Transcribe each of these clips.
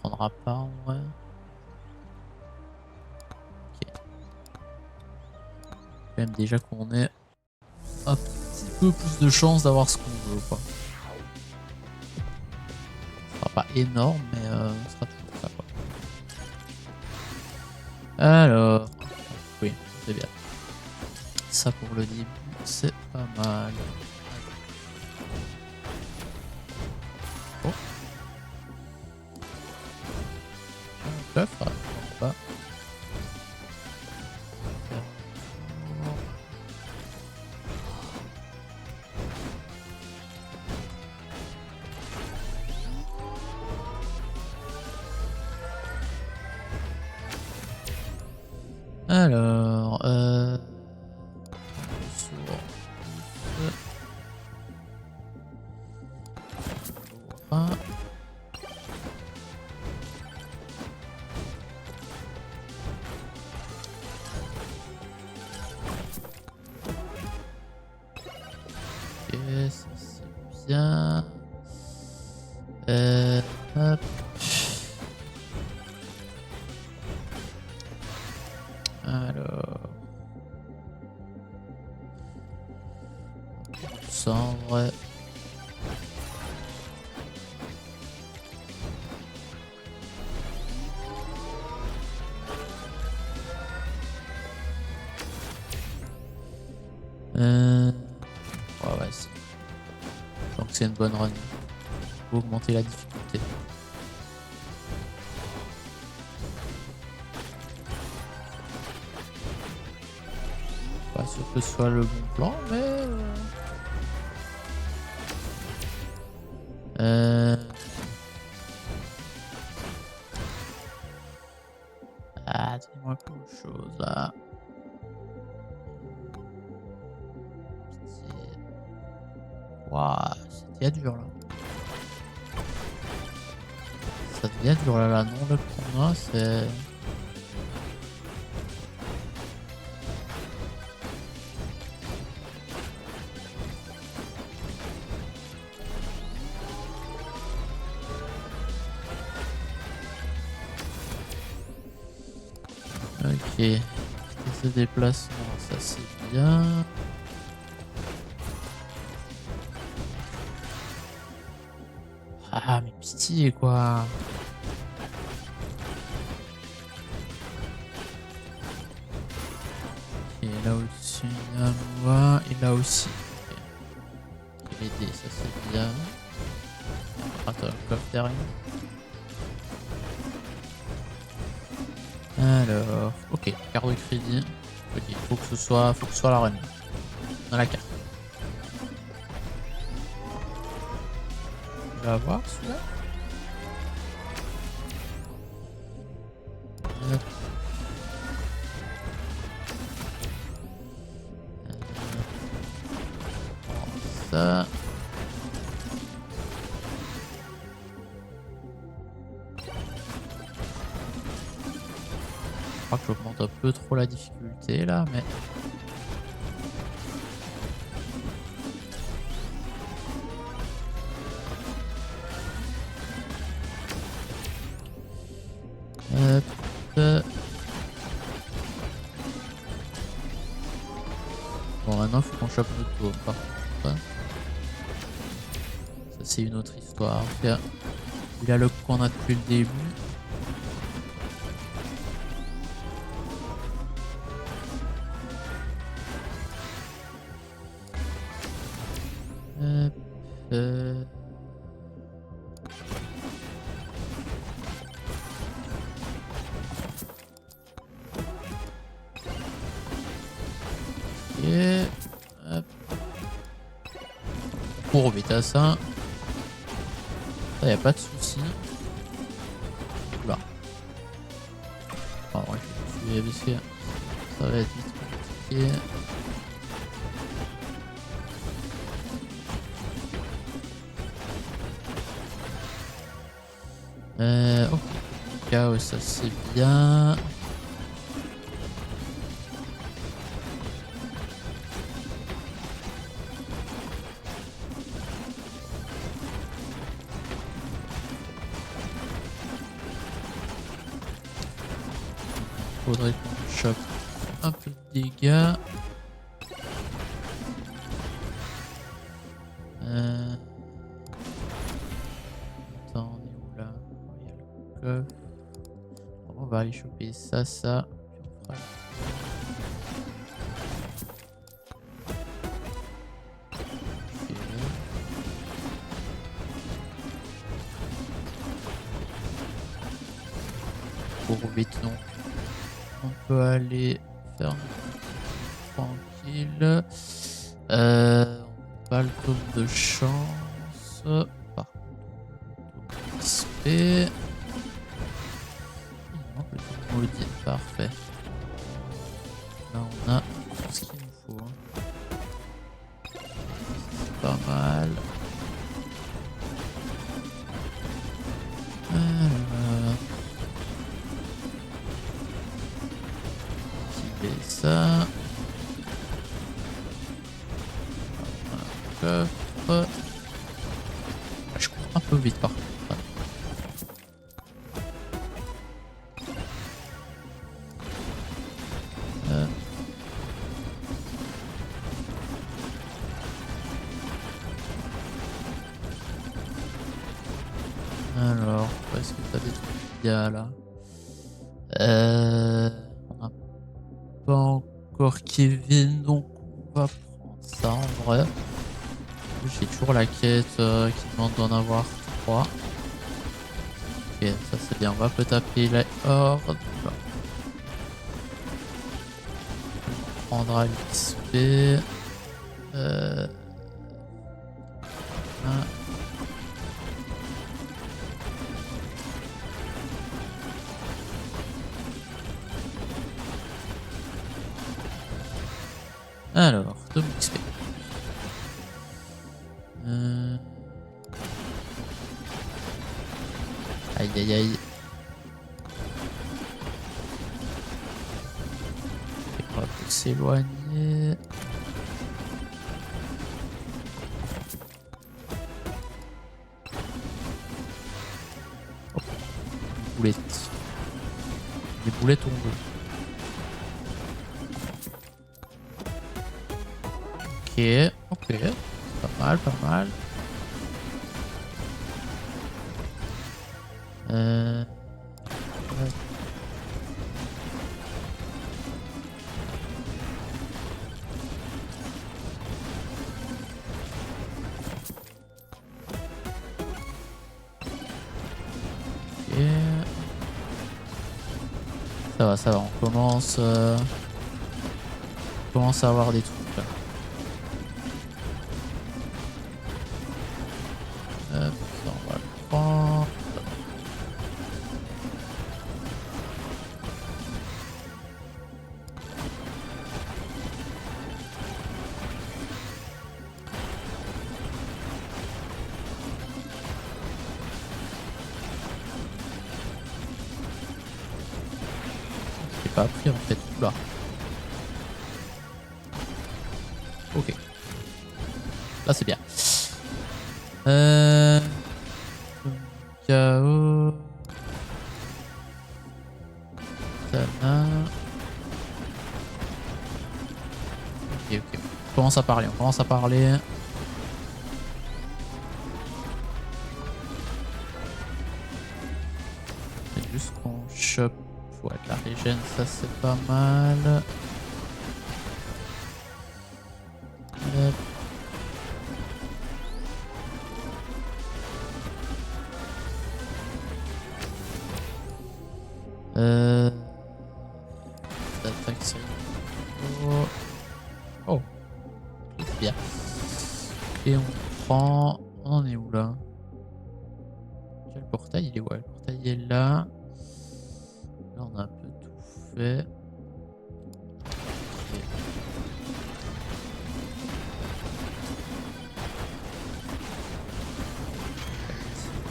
prendra pas en vrai. Ok. Même déjà qu'on ait un petit peu plus de chance d'avoir ce qu'on veut, quoi. Ce sera pas énorme, mais ce sera toujours ça, quoi. Alors, oui, c'est bien. Ça pour le début, c'est pas mal. Oh. Un coffre, pas. Alors, ok, ça c'est bien. Hop. Alors, ça en vrai. Ouais, si. Donc c'est une bonne run. Faut augmenter la difficulté. Pas sûr que ce soit le bon plan, mais ah, dis-moi quelque chose là. Waouh, c'est dur là. Ça devient dur là, là. Non, le qu'on a, c'est. Ok. Ces déplacements, ça c'est bien. Ah, mais pitié quoi. Et là au-dessus, il y a moi. Et là aussi. Ok. Et ça c'est bien. Attends, un coffre derrière. Alors, ok, carte de crédit. Ok, faut que ce soit la run. Dans la carte. On va voir celui-là. Ça. Je crois que j'augmente un peu trop la difficulté là, mais. Bon, maintenant faut qu'on chope le tour par contre. Ça c'est une autre histoire. Il a le qu'on a depuis le début. Et hop. Cours vite à ça. Ça y a pas de souci. Oula. Alors, je vais tuer parce que ça va être vite compliqué. Ok. Chaos, ça c'est bien. Faudrait qu'on chope un peu de dégâts. Attends, on est où là? Oh, il y a le coffre. Bon, on va aller choper ça, ça. Puis on fera le... Pour vite, donc on peut aller faire tranquille. On pas le tome de chance. Par contre, XP. Il manque le tome maudit. Parfait. Là, on a tout ce qu'il nous faut. C'est pas mal. Activer ça. Coffre. Je cours un peu vite par contre. Alors, est-ce que t'as des trucs qu'il y a là? On n'a pas encore Kevin, donc on va prendre ça en vrai. J'ai toujours la quête qui demande d'en avoir 3. Ok, ça c'est bien. On va peut taper la horde. On prendra l'XP. Alors, 2 XP. Aïe aïe aïe. On va peut s'éloigner. Oh, une boulette. Les boulettes tombent. Ok, ok. Pas mal, pas mal. Ouais. Ok. Ça va, on commence à avoir des trucs là. Hop, ça on va le prendre. J'ai pas appris en fait. Là. Ok. Là c'est bien. Chaos. Tana. Ok, ok. On commence à parler, on commence à parler. C'est juste qu'on chope. Ouais, de la régène, ça c'est pas mal. Hop. Attaque c'est oh, c'est bien. Et on prend. On en est où là? Le portail il est où? Le portail est là. Là on a un peu tout fait.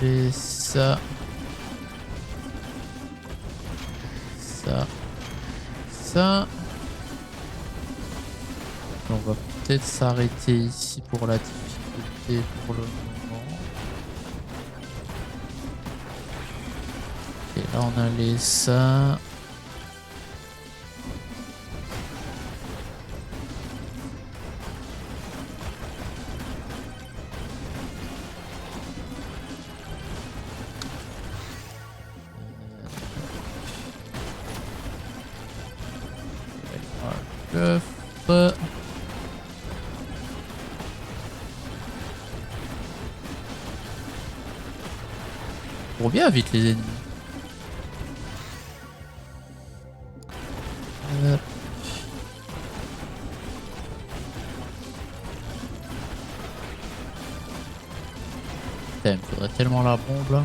Et ça. Ça. On va peut-être s'arrêter ici pour la difficulté pour le moment. Et là on a les ça. coffre. Pour bien vite les ennemis. Hop. Putain, il me faudrait tellement la bombe là.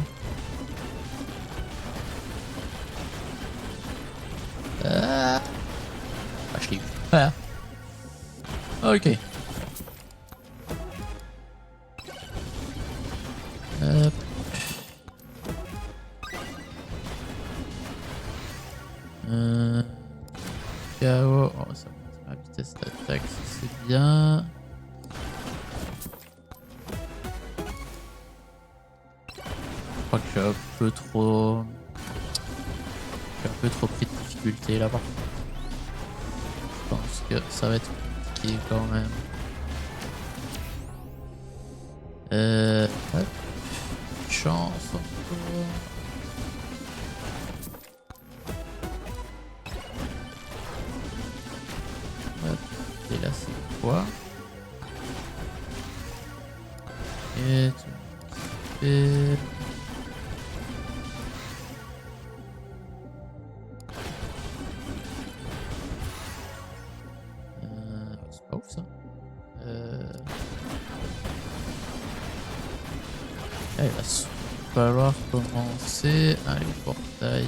Ah, je l'ai eu. Voilà. Ok. Hop. KO. Oh, ça monte ma vitesse d'attaque, c'est bien. Je crois que je suis un peu trop. J'ai un peu trop pris de difficulté là-bas. Je pense que ça va être compliqué quand même. Hop. Chance encore. Hop. Et là c'est quoi? Et tu fais. C'est pas ouf ça. Il va falloir commencer. Allez, portail.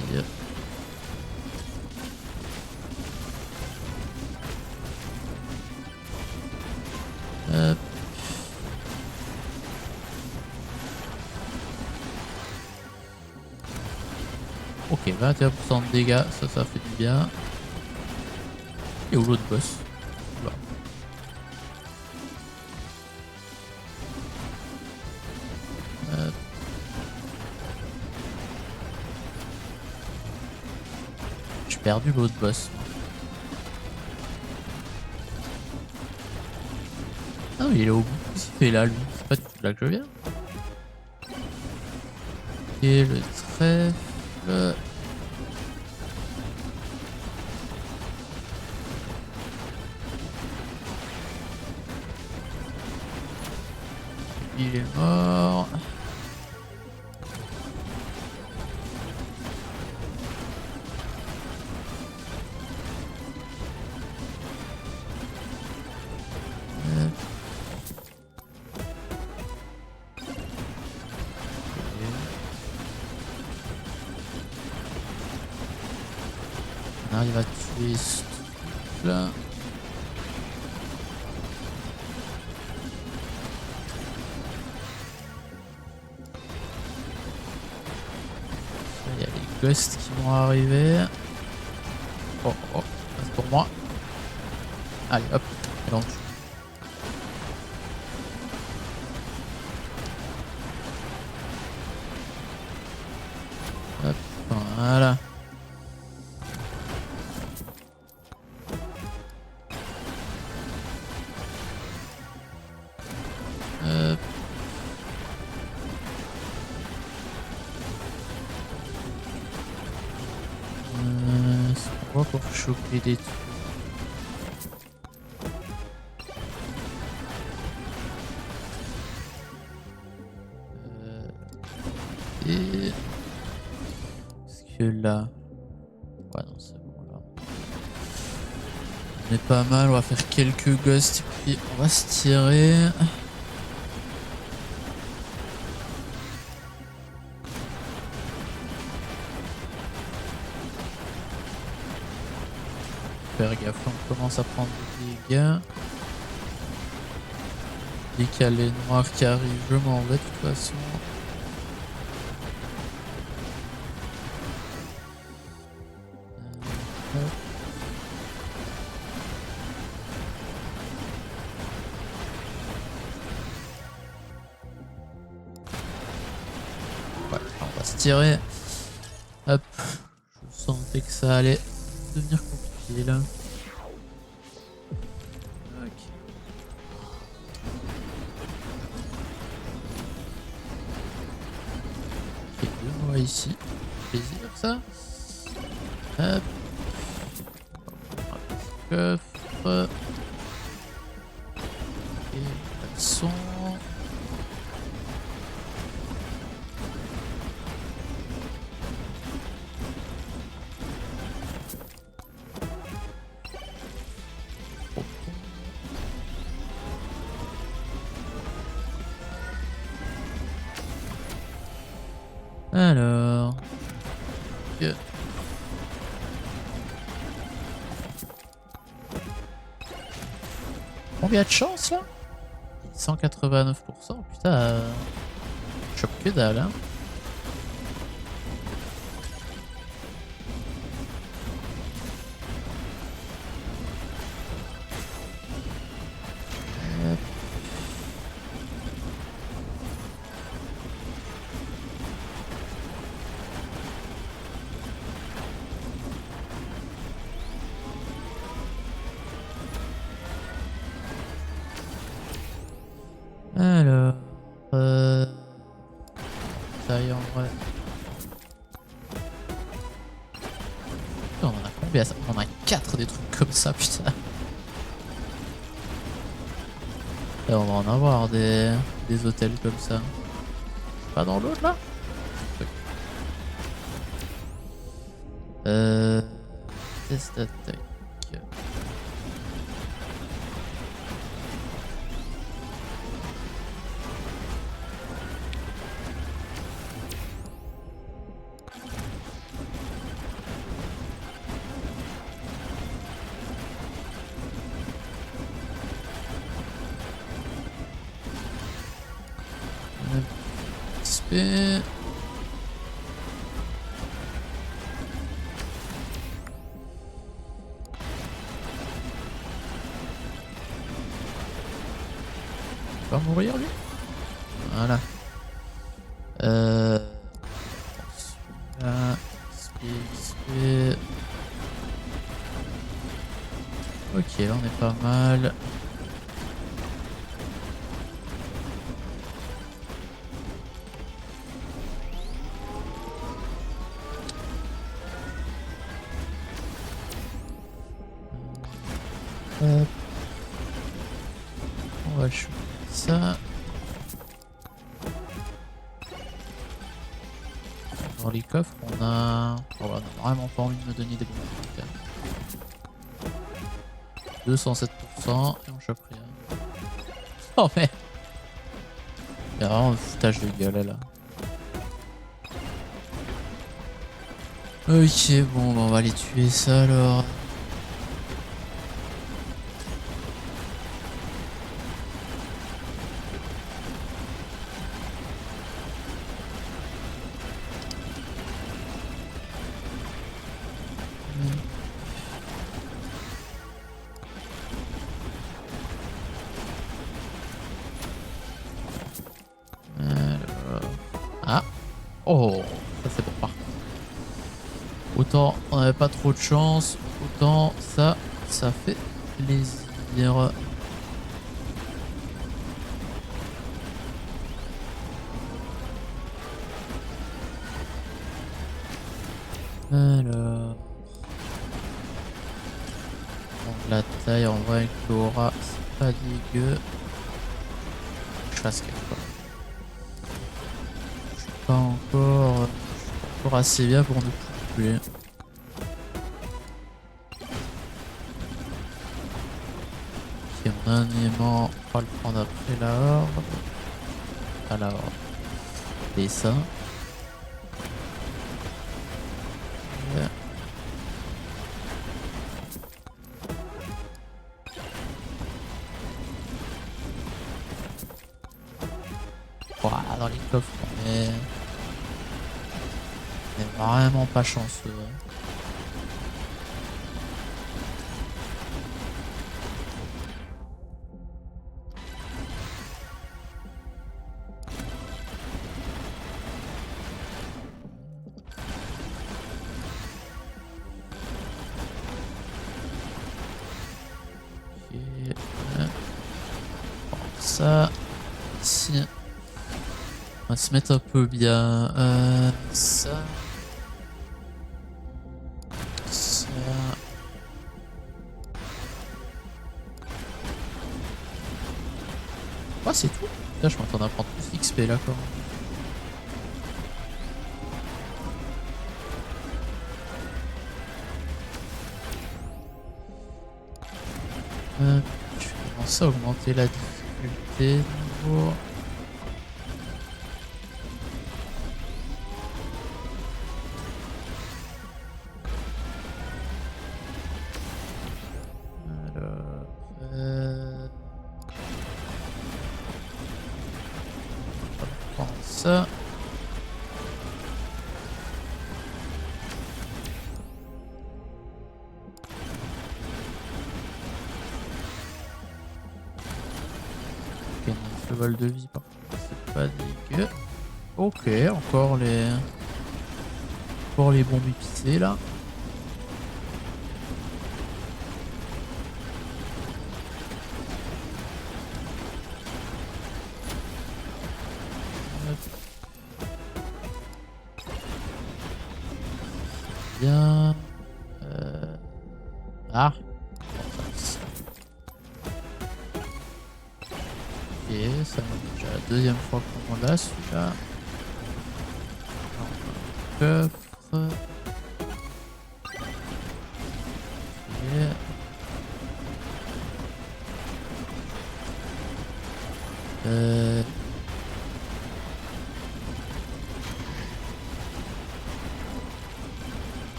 Hop. Ok, 21% de dégâts, ça fait du bien. Et où l'autre boss? Là. J'ai perdu l'autre boss. Ah oui, il est au bout. Qu'est-ce qu'il fait là, lui? C'est pas du tout là que je viens. Et le trèfle. Il est mort. On arrive à tuer ce truc là. Il y a les ghosts qui vont arriver. Oh, oh, c'est pour moi. Allez, hop, et on tue. Hop, voilà. Hop. C'est quoi pour choper des trucs? Et... Est-ce que là... Ouais, non, c'est bon là. On est pas mal, on va faire quelques ghosts et puis on va se tirer. Faire gaffe, on commence à prendre des dégâts. Dès qu'il y a les noirs qui arrivent, je m'en vais de toute façon. Ouais, on va se tirer. Hop. Je sentais que ça allait devenir compliqué là. Ok. Il y a deux mois ici. Plaisir ça. Hop. Un petit coffre. Et elles sont... Alors... Ok. Combien de chance là? 189%, putain, je chope que dalle hein. Alors, ça y est en vrai. Putain, on en a combien ça? On en a 4 des trucs comme ça, putain. Et on va en avoir des hôtels comme ça. Pas dans l'autre là? Test d'attaque. XP. Il va mourir lui? Voilà. Celui-là. XP. Ok, là on est pas mal. Hop. On va shooter ça. Dans les coffres, on a... Oh, on a vraiment pas envie de me donner des bons trucs. 207% et on chope rien. Oh mais... Il y a vraiment un foutage de gueule là. Ok, bon, bah, on va aller tuer ça alors. Ah. Oh, ça c'est bon par contre. Autant on n'avait pas trop de chance, autant ça fait plaisir. Alors... Donc la taille en vrai avec l'aura, c'est pas dégueu. Je fasse quelque chose. Je suis pas encore assez bien pour ne plus tuer. Ok, mon anément, on va le prendre après la horde. À la horde. Et ça. Ouah, dans les coffres, on est vraiment pas chanceux. Ok. Bon, ça, ici. On va se mettre un peu bien. Ça. Ça. c'est tout. Là, je m'attends à prendre plus d'XP là quand même. Je vais commencer à augmenter la difficulté de nouveau. Ça. Ok, 9 levels de vie par contre, c'est pas dégueu. Ok, encore les bombes épicées là. Bien. Ah. Ok, ça fait déjà la deuxième fois qu'on l'a celui-là. Coffre. Ok.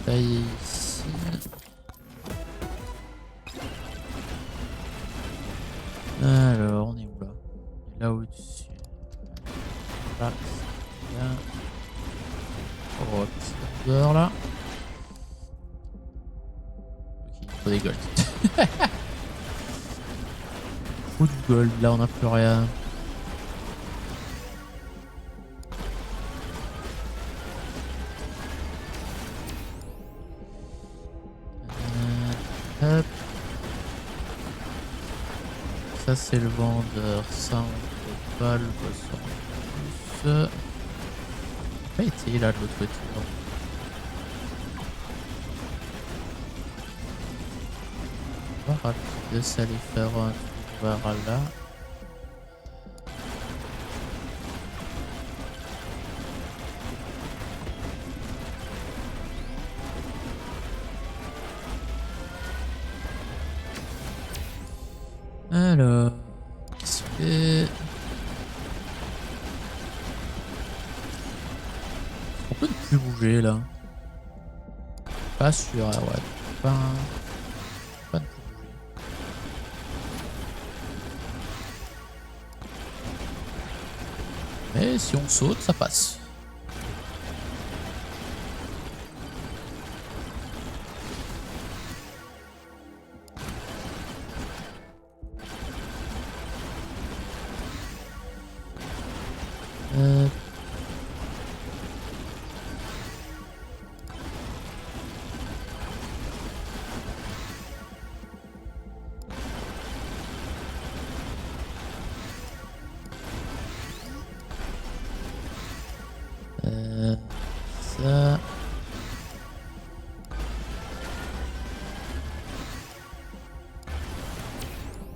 Tailler ici. Alors, on est où là? On est là au-dessus. Là, c'est bien. Oh, petit vendeur là. Ok, il faut des golds. Faut du gold, là on n'a plus rien. Hop. Ça c'est le vendeur, ça on peut pas le boss en plus. Pas été là de l'autre côté. Pas rapide, ça allait faire un truc vers là. Alors, qu'est-ce que fait? On peut ne plus bouger là. Pas sûr, ouais. Pas ne plus bouger. Mais si on saute, ça passe. Ça.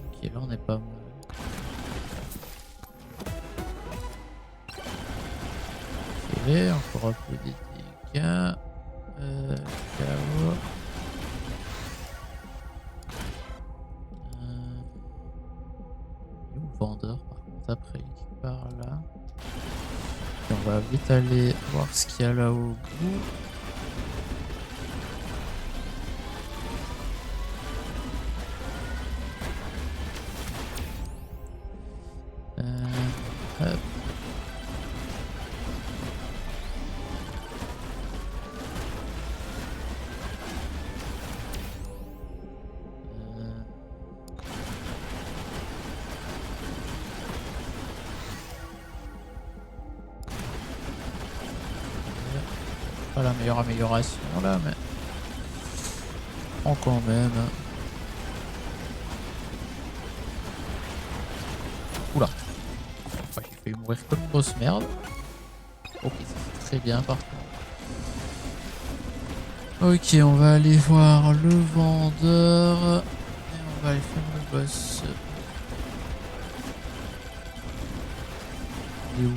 Ok, là on n'est pas mal. Ok, encore un peu des dégâts. KO. Il est où le vendeur par contre après, il est quelque part là. Et on va vite aller voir ce qu'il y a là au bout. Hop. Pas la meilleure amélioration là, mais on quand même. Oula. Ouais, j'ai failli mourir comme une grosse merde. Ok, c'est très bien par contre. Ok, on va aller voir le vendeur. Et on va aller faire le boss. Il est où?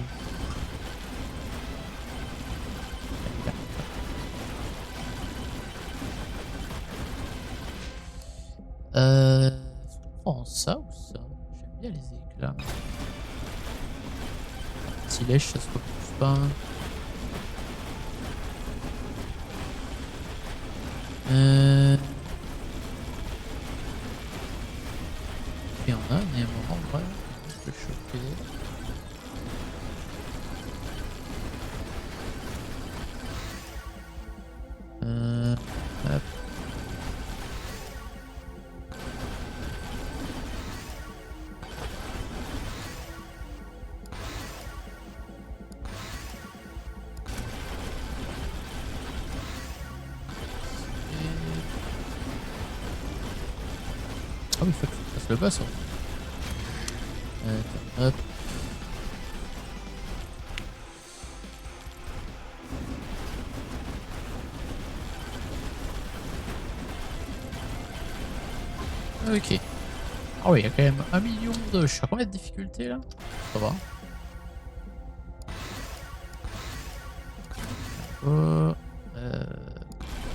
Est-ce qu'on prend ça ou ça? J'aime bien les éclats. Petit lèche, ça se repousse pas. Et on a un élément en vrai. Je peux choper. Hop. Ah oui, il faut que je fasse le boss. Hop. Ok. Ah oui, il y a quand même 1 million de... Je suis à combien de difficultés là? Ça va.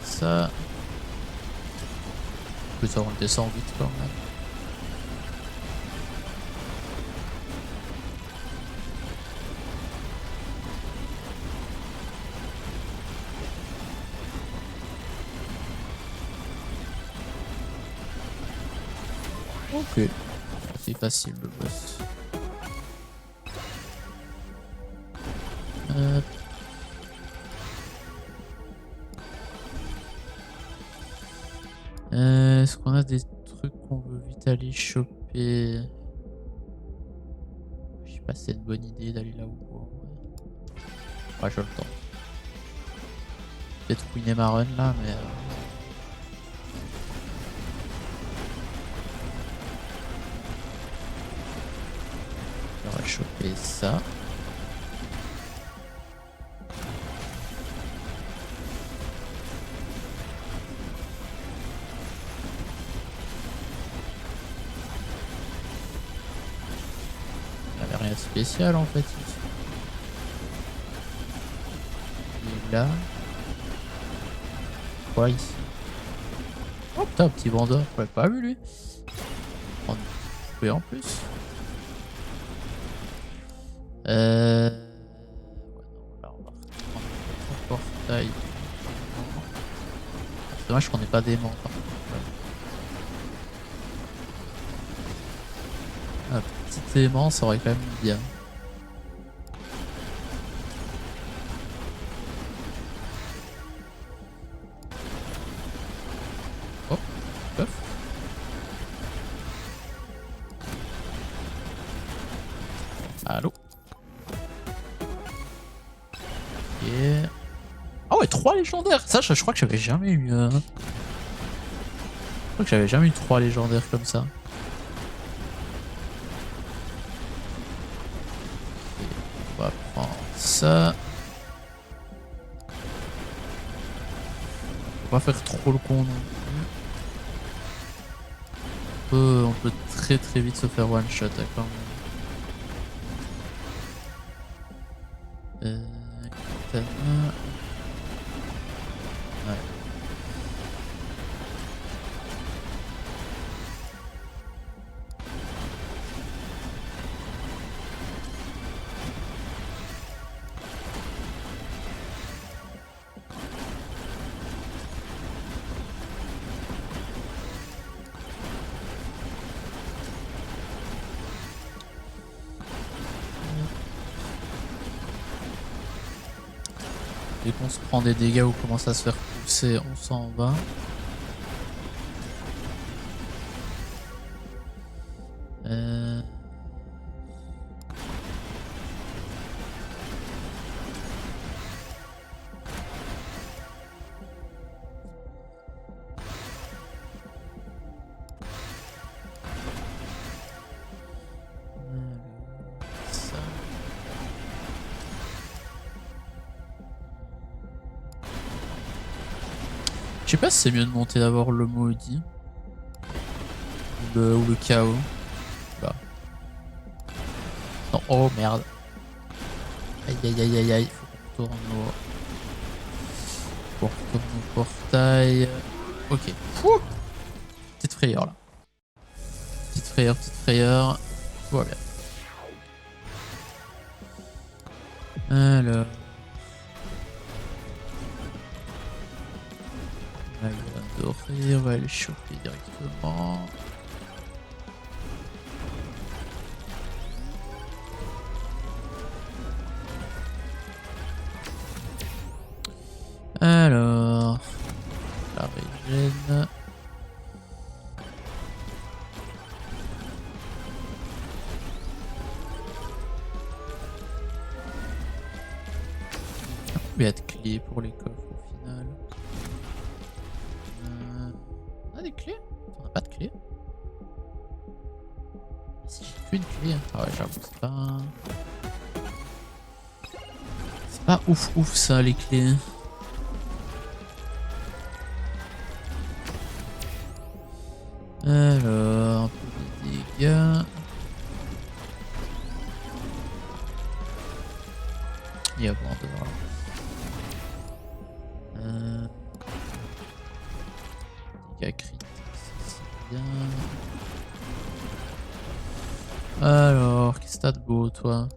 Ça... Putain, on descend vite quand même. Ok. C'est facile le boss. Est-ce qu'on a des trucs qu'on veut vite aller choper? Je sais pas si c'est une bonne idée d'aller là ou quoi. Ouais, je le temps. Peut-être ruiner ma run là, mais... on va choper ça. Il n'y avait rien de spécial en fait ici. Il est là. Quoi ici? Oh putain, petit vendeur, je l'avais pas vu lui. On peut en plus. Ouais, non, là on va reprendre le portail. C'est dommage qu'on n'ait pas d'aimant par contre. Un petit aimant, ça aurait quand même bien. Oh, puff. Allô? Ok. Ah ouais, 3 légendaires! Ça, je crois que j'avais jamais eu. Je crois que j'avais jamais eu 3 légendaires comme ça. Et on va prendre ça. Faut pas faire trop le con non plus. On peut très très vite se faire one shot quand même. Katana. Ouais. Dès qu'on se prend des dégâts ou commence à se faire pousser, on s'en va. Ça. Je sais pas si c'est mieux de monter d'abord le maudit ou le chaos. Là. Non, oh merde. Aïe aïe aïe aïe aïe. Faut qu'on retourne au portail. Ok. Fouh. Petite frayeur là. Petite frayeur, petite frayeur. Tout va bien. Alors. Là, il va doré, on va aller choper directement. Alors, la régène. Combien de clés pour les coffres au final? On a des clés? On n'a pas de clés? Si j'ai qu'une clé. Ah ouais, j'avoue que c'est pas. C'est pas ouf ouf ça les clés. Alors, un peu de dégâts. Il y a bon devant là. Dégâts critiques, c'est bien. Alors, qu'est-ce que t'as de beau toi?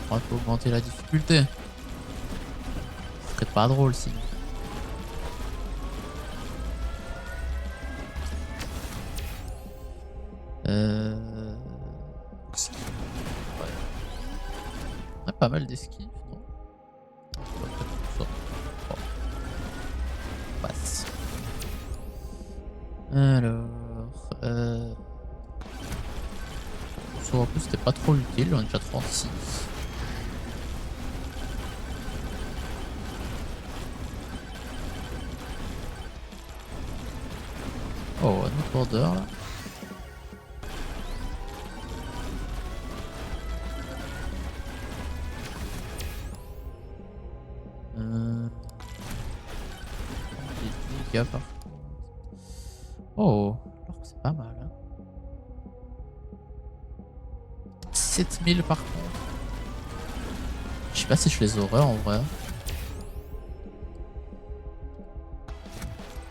On va augmenter la difficulté. Ce serait pas drôle sinon. Ouais. On a pas mal d'esquives, non? Bon. On passe. Alors, en plus c'était pas trop utile, on est déjà 36. Oh, un autre border là. Les dégâts par contre. Oh, alors que c'est pas mal. Hein. 7000 par contre. Je sais pas si je les aurai en vrai.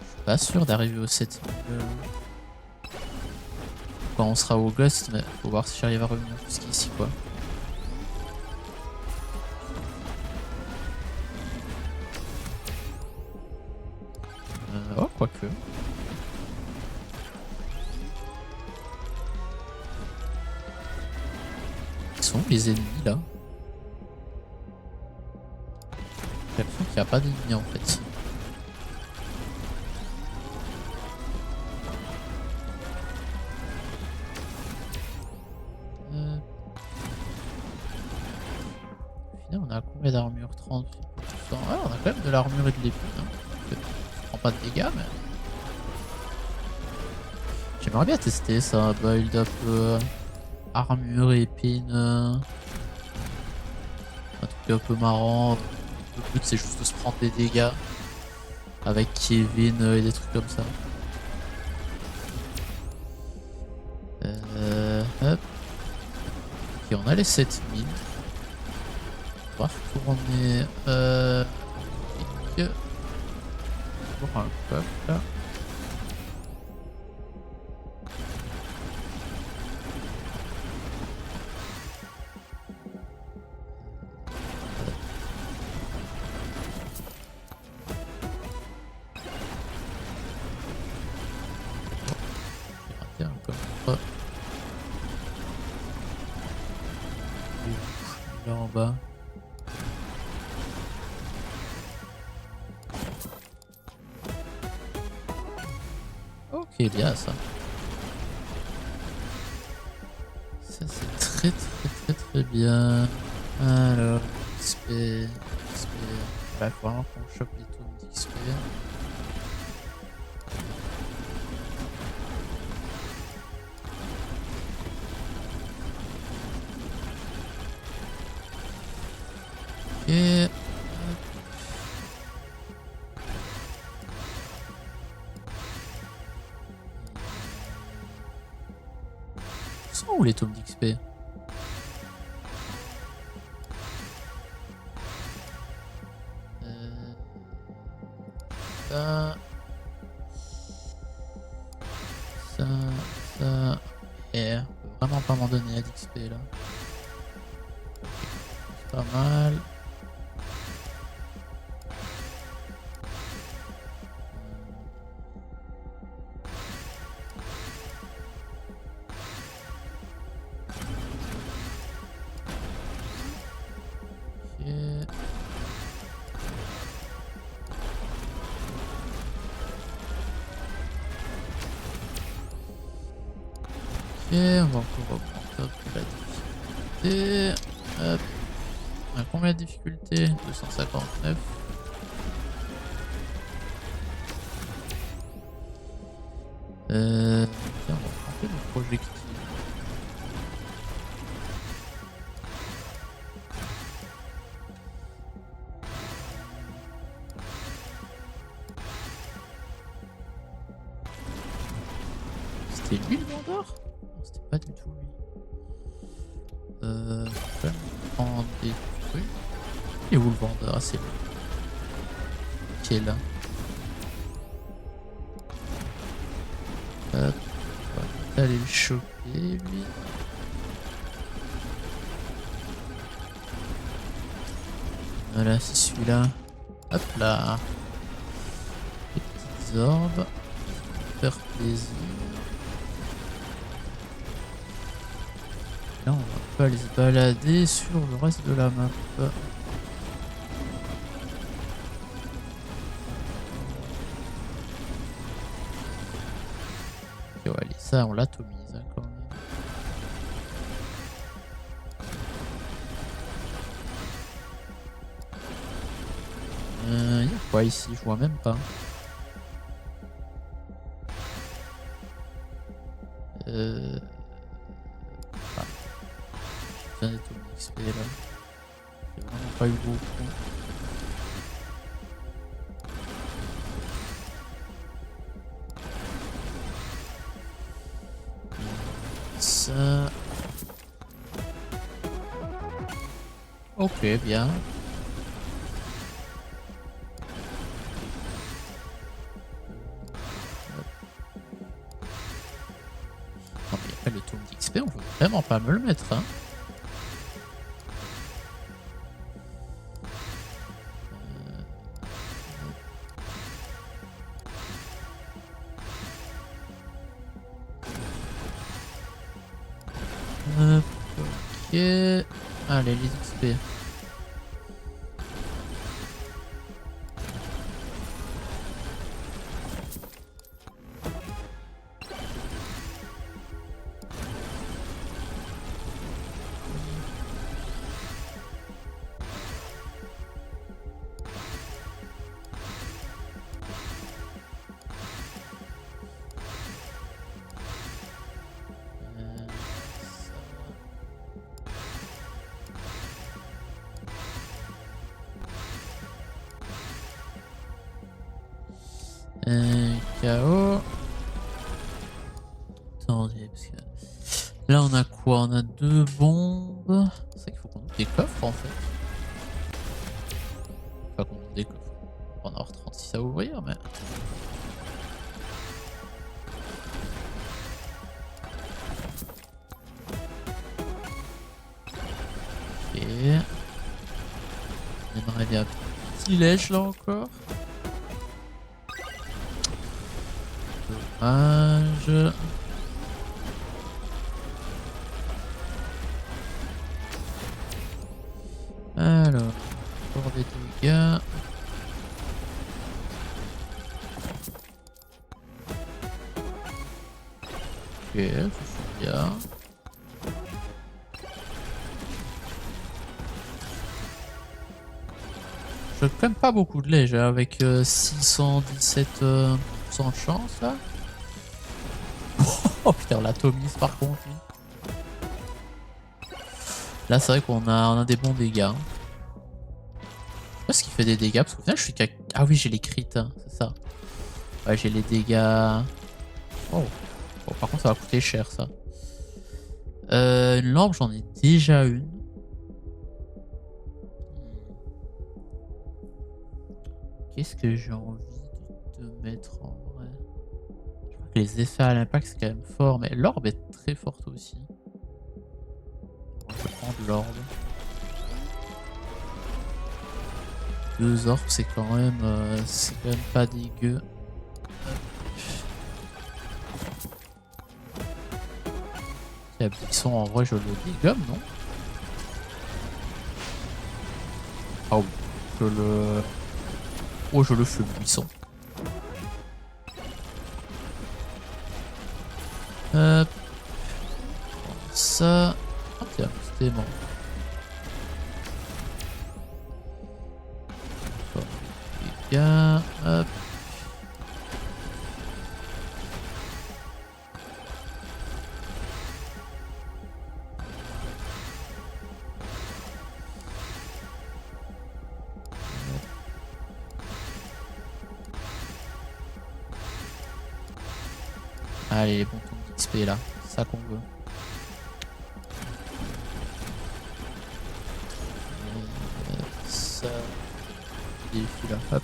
Je suis pas sûr d'arriver aux 7000. Quand on sera au Ghost, mais faut voir si j'arrive à revenir jusqu'ici quoi. Oh, quoique. Ils sont où les ennemis là? J'ai l'impression qu'il n'y a pas d'ennemis en fait. Au final, on a combien d'armure? 30%. Ah, on a quand même de l'armure et de l'épée. Hein. On prend pas de dégâts, mais. J'aimerais bien tester ça, build up armure et épine. Un truc un peu marrant. Le but c'est juste de se prendre des dégâts avec Kevin et des trucs comme ça. Hop. Ok, on a les 7000. On va retourner pour un coffre là. J'ai raté un coffre. Là en bas. Ok, bien ça. Ça c'est très bien. Alors, XP. Là, faut vraiment qu'on chope les tomes d'XP. Ok. Ils sont où les tomes d'XP? Ça. Ça. Ça. Et on peut vraiment pas m'en donner à d'XP là. C'est pas mal. Ok. Ok, on va encore reprendre la difficulté. Hop. On a combien de difficultés? 259. Tiens, on va prendre le projectile. C'était lui le vendeur? Non, c'était pas du tout lui. Je vais prendre des trucs. Et où le vendeur? Ah, c'est lui. Qui est là. Hop. On va aller le choper lui. Voilà, c'est celui-là. Hop là. Les petites orbes. Faire plaisir. Là, on va pas aller se balader sur le reste de la map. Ok, ouais, allez, ça, on l'atomise hein, quand même. Y'a quoi ici? Je vois même pas. Ah, j'ai besoin d'être au XP là. J'ai vraiment pas eu beaucoup. Ça. Ok, bien. Non mais après le tome d'XP, on peut vraiment pas me le mettre hein. Ok. Allez, les XP. KO. Attendez, parce que là on a quoi? On a 2 bombes. C'est vrai qu'il faut qu'on ouvre des coffres en fait. Pas qu'on ouvre des coffres. On va en avoir 36 à ouvrir, mais. Ok. On aimerait bien un petit lèche là encore. Dommage. Alors, pour des dégâts. Ok, ça c'est bien. Je quand même pas beaucoup de lait, avec 617 de chance là. Oh putain, on l'atomise par contre. Lui. Là c'est vrai qu'on a des bons dégâts. Hein. Je sais pas ce qu'il fait des dégâts parce qu'au final je suis qu'à. Ah oui, j'ai les crits, hein, c'est ça. Ouais, j'ai les dégâts. Oh. Bon, par contre ça va coûter cher ça. Une lampe, j'en ai déjà une. Qu'est-ce que j'ai envie de de mettre en vrai. Je crois que les effets à l'impact c'est quand même fort, mais l'orbe est très forte aussi. Je vais prendre l'orbe. 2 orbes c'est quand même pas dégueu. La buisson en vrai je le dégomme, non? Ah oui, je le... Oh je le fais le buisson. Hop. Ça... Oh tiens, c'était bon. Les gars, hop. Allez, les bons tons d'XP là, c'est ça qu'on veut. Ça. Défi là, hop.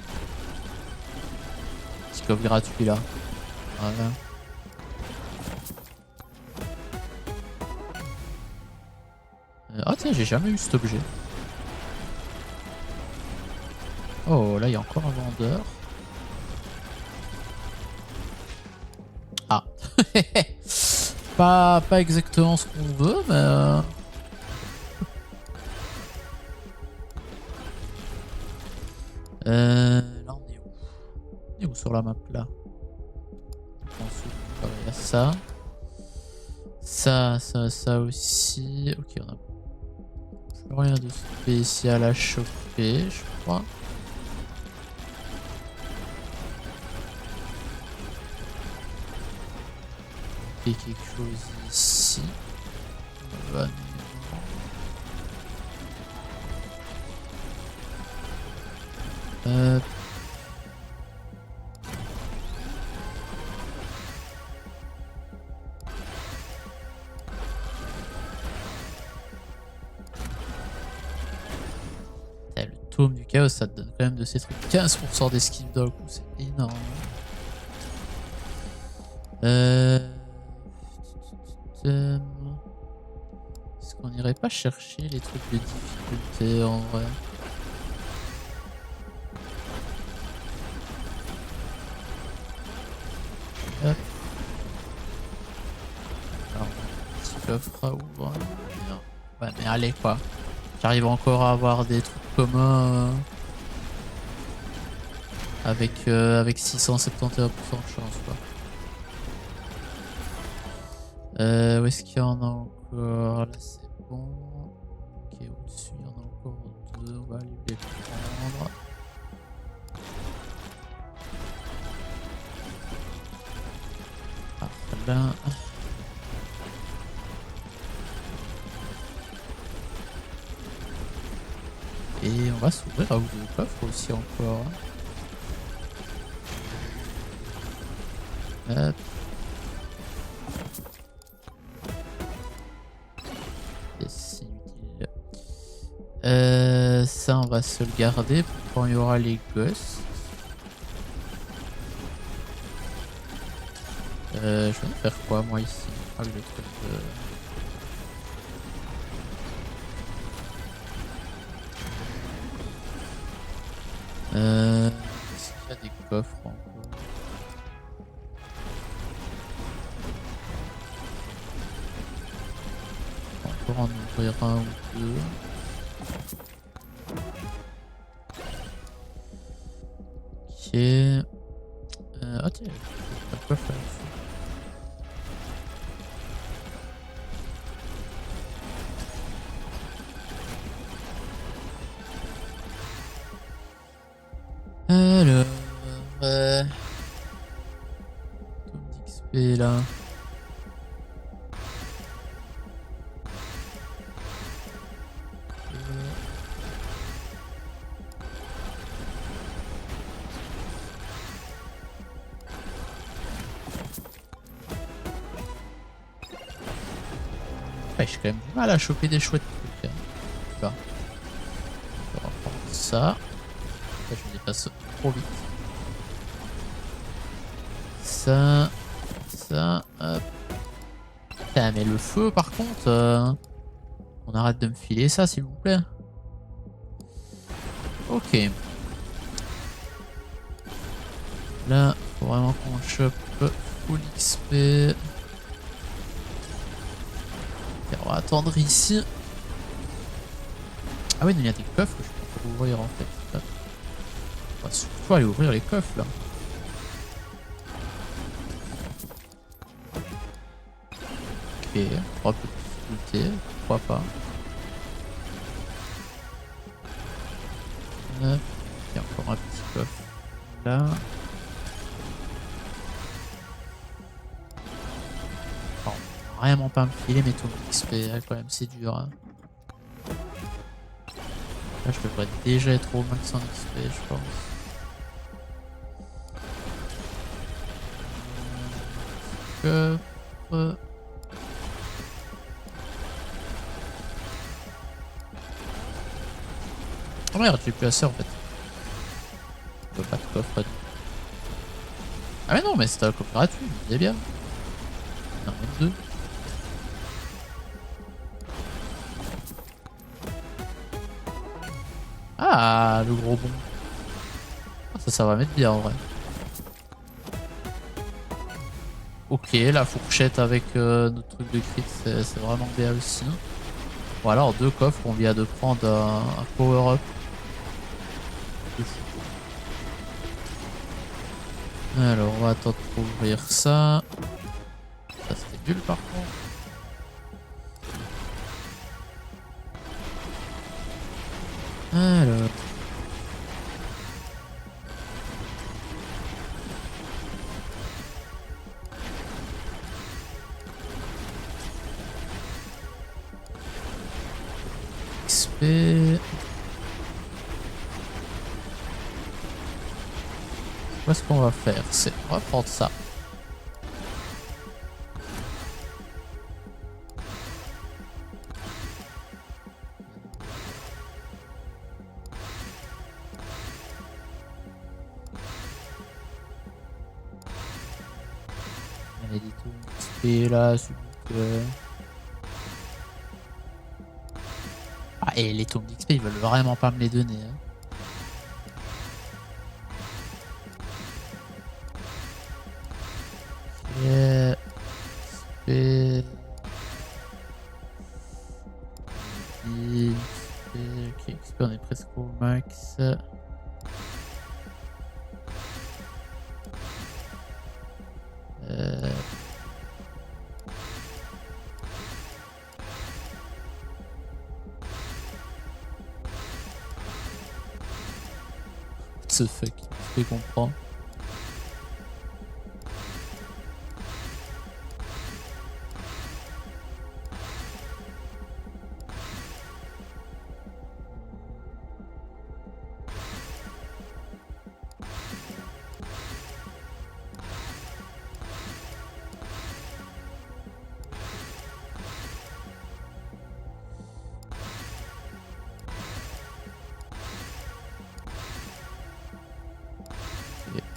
Petit coffre gratuit là. Voilà. Ah tiens, j'ai jamais eu cet objet. Oh, là il y a encore un vendeur. Ah. pas exactement ce qu'on veut, mais... là on est où? On est où sur la map là? Il y a ça. Ça aussi. Ok, on a plus rien de spécial à choper, je crois. Et quelque chose ici. Voilà. Le tome du chaos, ça te donne quand même de ces trucs. 15% d'esquive d'un coup, c'est énorme. Est-ce qu'on irait pas chercher les trucs de difficulté en vrai? Hop. Alors, petit coffre à ouvrir. Ouais, mais allez quoi. J'arrive encore à avoir des trucs communs avec 671% de chance quoi. Où est-ce qu'il y en a encore? Là c'est bon. Ok, au-dessus il y en a encore 2. On va aller les prendre. Ah, là. Et on va s'ouvrir à ouvrir le coffre aussi encore. Hop. C'est inutile. Ça on va se le garder pour quand il y aura les gosses. Je vais faire quoi moi ici? Ah le truc de... Est-ce qu'il y a des coffres encore? Encore en ouvrir un ou deux. Ok. Ah tiens, pas quoi faire ici. Alors, tome d'XP là. Ouais, j'ai quand même du mal à choper des chouettes trucs. Hein. Là. On va prendre ça. Là, je me dépasse trop vite. ça. Ça. Hop. Putain, mais le feu, par contre, on arrête de me filer ça, s'il vous plaît. Ok. Là, faut vraiment qu'on chope full XP. Et on va attendre ici. Ah oui, il y a des coffres que je peux ouvrir en fait. On va surtout aller ouvrir les coffres là. Ok, 3 possibilités, pourquoi pas. Hop. Il y a encore un petit coffre là. Bon, vraiment pas me filer mes tours XP là, quand même, c'est dur. Hein. Là, je devrais déjà être au max en XP, je pense. Coffre. Oh merde, j'ai plus assez en fait. Je veux pas de coffre. Ah mais non, mais c'était un coffre gratuit, je me disais bien. Non, même deux. Ah, le gros bon. Ça va mettre bien en vrai. Ok, la fourchette avec notre truc de crit, c'est vraiment bien aussi. Bon alors, deux coffres, on vient de prendre un power-up. Alors, on va attendre pour ouvrir ça. Ça, c'était nul par contre. Alors... XP... Qu'est-ce qu'on va faire? On va prendre ça. Allez, dis tout. XP là, s'il vous plaît. Ah, et les tomes d'XP, ils veulent vraiment pas me les donner. Hein. XP... Ok, XP, on est presque au max. What the fuck, je comprends.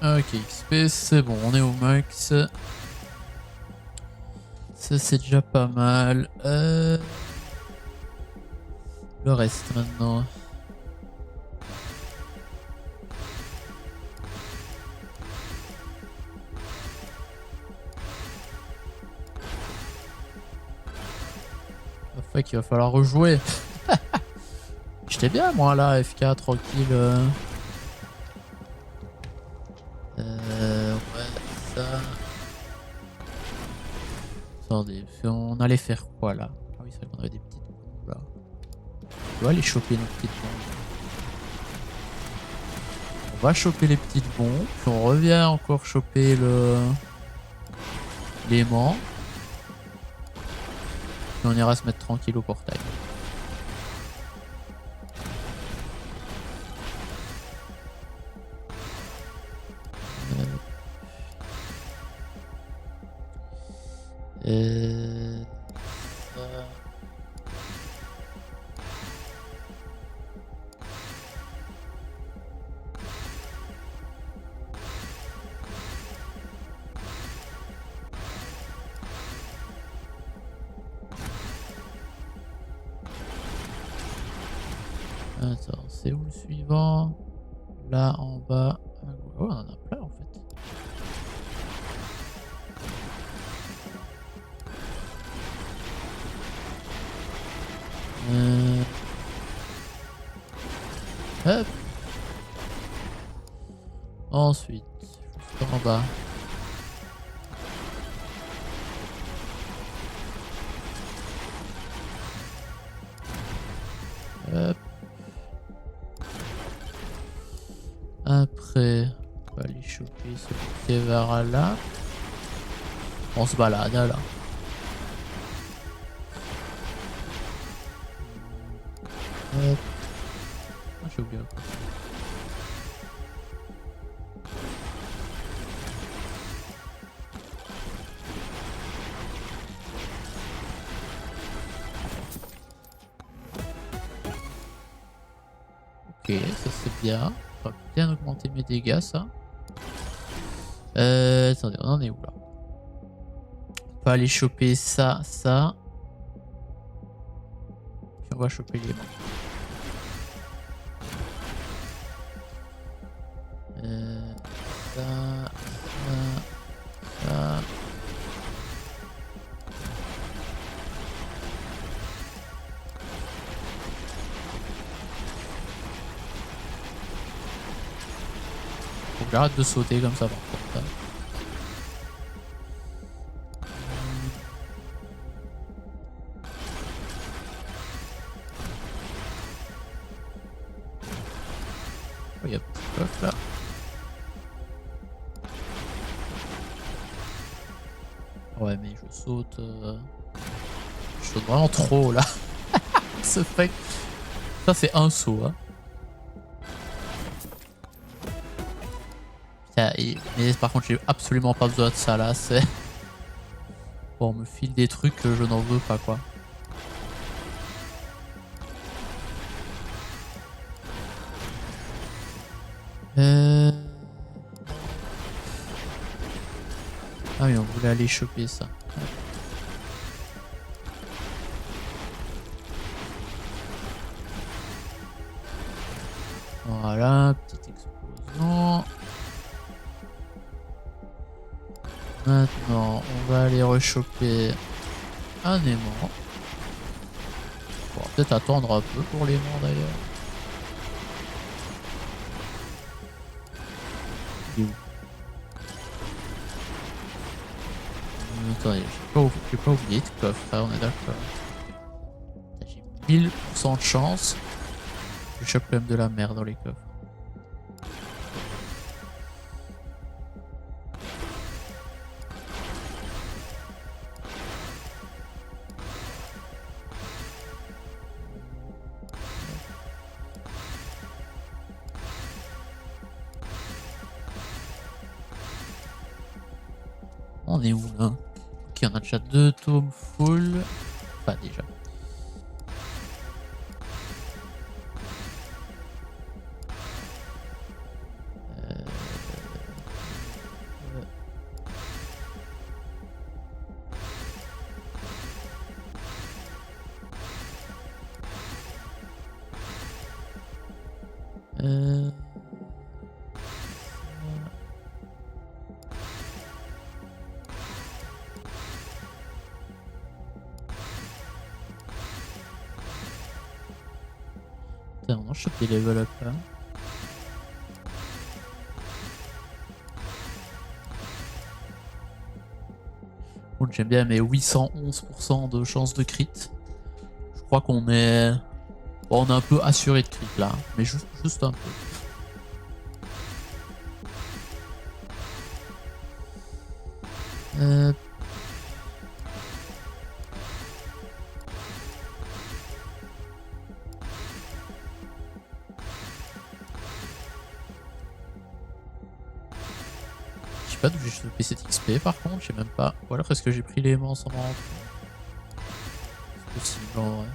Ok, XP, c'est bon, on est au max. Ça, c'est déjà pas mal. Le reste maintenant. Fuck, il va falloir rejouer. J'étais bien, moi, là, FK, tranquille. Ouais, ça. Attendez, on allait faire quoi, là? Ah oui, c'est vrai qu'on avait des petites bombes, là. On doit aller choper nos petites bombes. On va choper les petites bombes, puis on revient encore choper l'aimant. Puis on ira se mettre tranquille au portail. Ça. Attends, c'est où le suivant? Là en bas. Oh, on en a plein en fait. Hop. Ensuite, juste en bas. Hop. Après, on va aller choper ce petit vers là. On se balade là. Hop. Ah, j'ai oublié. Ok, ça c'est bien. Ça va bien augmenter mes dégâts, ça. Attendez, on en est où là? On peut aller choper ça, ça. Puis on va choper les mains. Ça, ça, ça. Faut que j'arrête de sauter comme ça par contre. Oh, il y a plus de coffre là. Ouais, mais je saute. Je saute vraiment trop là. Ce fait. Ça, c'est un saut. Hein. Putain, mais par contre, j'ai absolument pas besoin de ça là. C'est. Bon, on me file des trucs que je n'en veux pas quoi. Ah oui, on voulait aller choper ça. Voilà, petite explosion. Maintenant, on va aller rechoper un aimant. On va peut-être attendre un peu pour l'aimant d'ailleurs. Il est où? Attendez, j'ai pas oublié de coffre, hein, on est d'accord. J'ai 1000% de chance. Je chope quand même de la merde dans les coffres. On est où là? Ok, on a déjà 2 tomes full. Enfin, déjà. Putain, on chope des level up là. Bon, j'aime bien mes 811% de chance de crit. Je crois qu'on est... Bon, on est un peu assuré de crit là, mais juste un peu. Je sais pas d'où j'ai chopé cette XP par contre, je sais même pas. Ou alors est-ce que j'ai pris l'élément sans m'en rendre compte? C'est possible en vrai.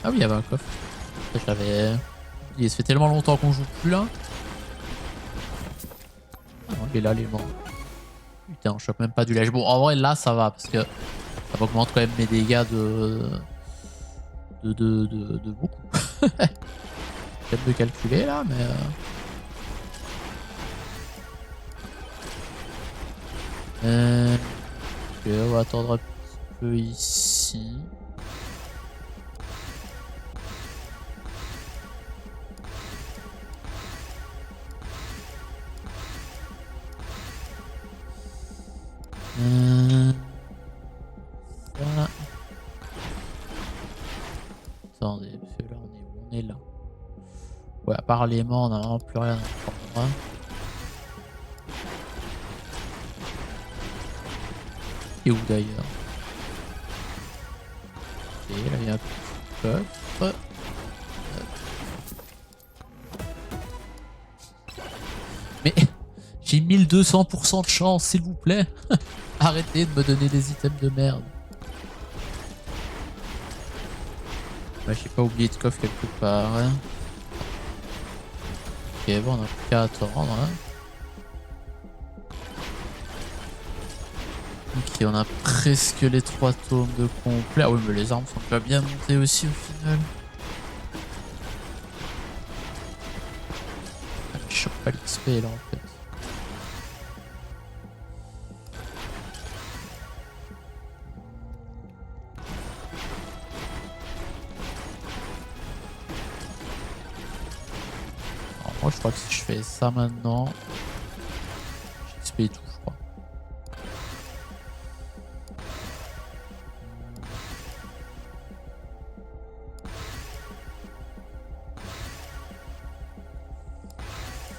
Ah oui, il y avait un coffre. Je l'avais oublié, ça fait tellement longtemps qu'on joue plus là. Ah non, il est là l'élément. putain, on chope même pas du lèche. Bon, en vrai, là, ça va, parce que ça augmente quand même mes dégâts de beaucoup. Peut-être de calculer, là, mais... Ok, on va attendre un petit peu ici. Ça. Attendez, parce que là on est où? On est là. Ouais, à part les morts, on n'a vraiment plus rien à prendre. Et où d'ailleurs? Ok, là il y a un petit coffre. Mais j'ai 1200% de chance, s'il vous plaît. Arrêtez de me donner des items de merde. Bah, j'ai pas oublié de coffre quelque part. Hein. Ok, bon, on a plus qu'à attendre. Hein. Ok, on a presque les 3 tomes de complet. Ah oui, mais les armes sont pas bien montées aussi au final. Ah, je chope pas l'XP là en fait. Alors, moi je crois que si je fais ça maintenant, j'XP tout je crois.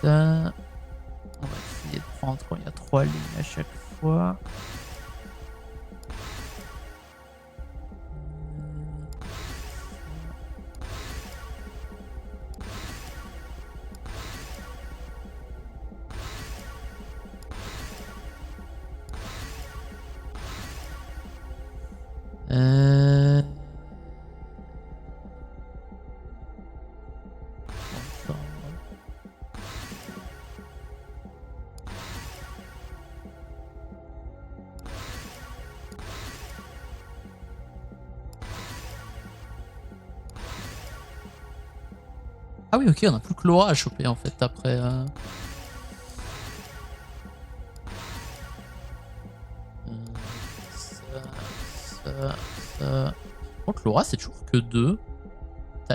Ça, on va essayer de prendre quand il y a 3 lignes à chaque fois. Ah oui, ok, on a plus que Laura à choper en fait après. Ça. Par contre, Laura, c'est toujours que 2.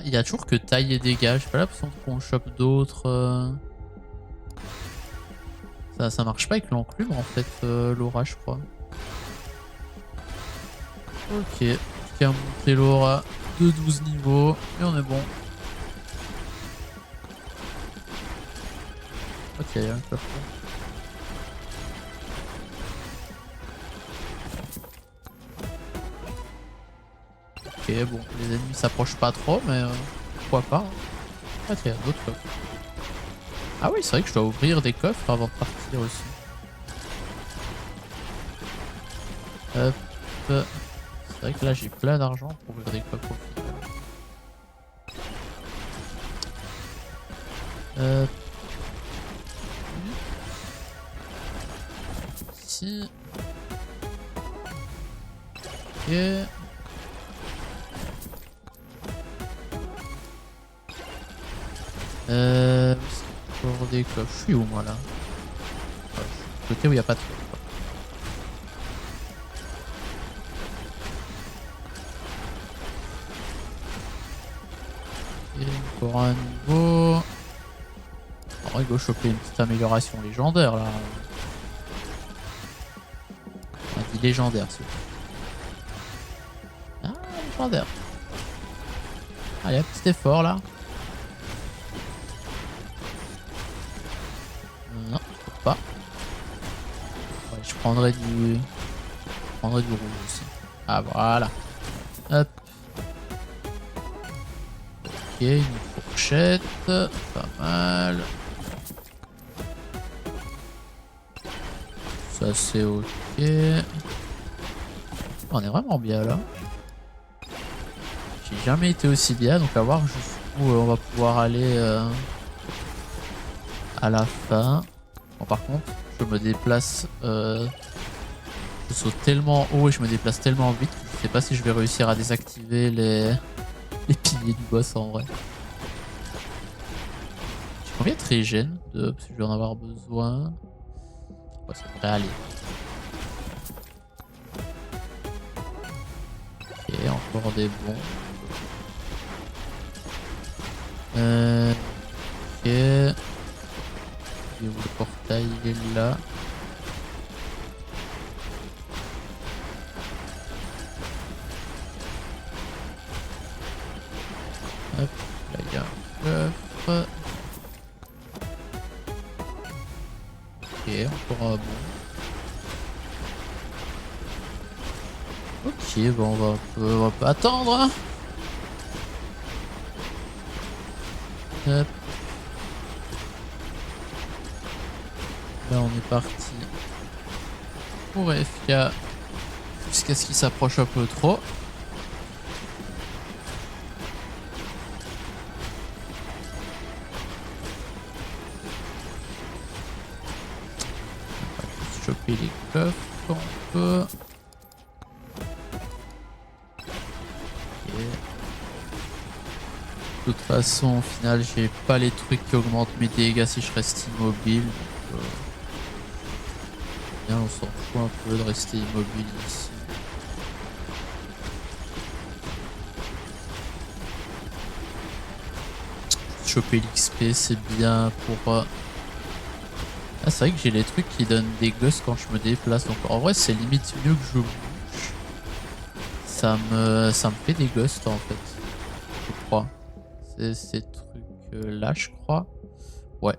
Il y a toujours que taille et dégâts. J'ai pas l'impression qu'on chope d'autres. Ça marche pas avec l'enclume en fait, Laura, je crois. Ok, plus qu'à monter Laura de 12 niveaux et on est bon. Ok, il y a un coffre. Ok, bon, les ennemis s'approchent pas trop, mais pourquoi pas. Hein. Ah, il y a d'autres coffres. Ah oui, c'est vrai que je dois ouvrir des coffres avant de partir aussi. Hop. C'est vrai que là j'ai plein d'argent pour ouvrir des coffres au final. Hop. Ici. Ok. Pour des coffres. Je suis où moi là? Côté où il n'y a pas de coffre. Et encore un niveau. Oh, il va choper une petite amélioration légendaire là. On a dit légendaire s'il vous plaît. Ah, légendaire. Allez, un petit effort là. Non, faut pas. Ouais, je prendrai du rouge aussi. Ah voilà. Hop. Ok, une fourchette. Pas mal. Ça c'est ok. On est vraiment bien là. J'ai jamais été aussi bien, donc à voir jusqu'où on va pouvoir aller à la fin. Bon, par contre, je me déplace, je saute tellement haut et je me déplace tellement vite que je sais pas si je vais réussir à désactiver les piliers du boss en vrai. J'ai combien de régène parce que je vais en avoir besoin. Ouais, ça devrait aller. Ok, encore des bons. Ok. Et où le portail il est là. Hop, là il y a un coffre. Ok, encore un bon. Ok, bon on va pas attendre. Hein. Hop. Là on est parti pour FK jusqu'à ce qu'il s'approche un peu trop. On va juste choper les coffres quand on peut. Ok. De toute façon au final j'ai pas les trucs qui augmentent mes dégâts si je reste immobile. Donc, bien, on s'en fout un peu de rester immobile ici. Choper l'XP c'est bien pour... Ah c'est vrai que j'ai les trucs qui donnent des ghosts quand je me déplace. Donc en vrai c'est limite mieux que je bouge. Ça me fait des ghosts en fait. Je crois. C'est ces trucs là je crois. Ouais.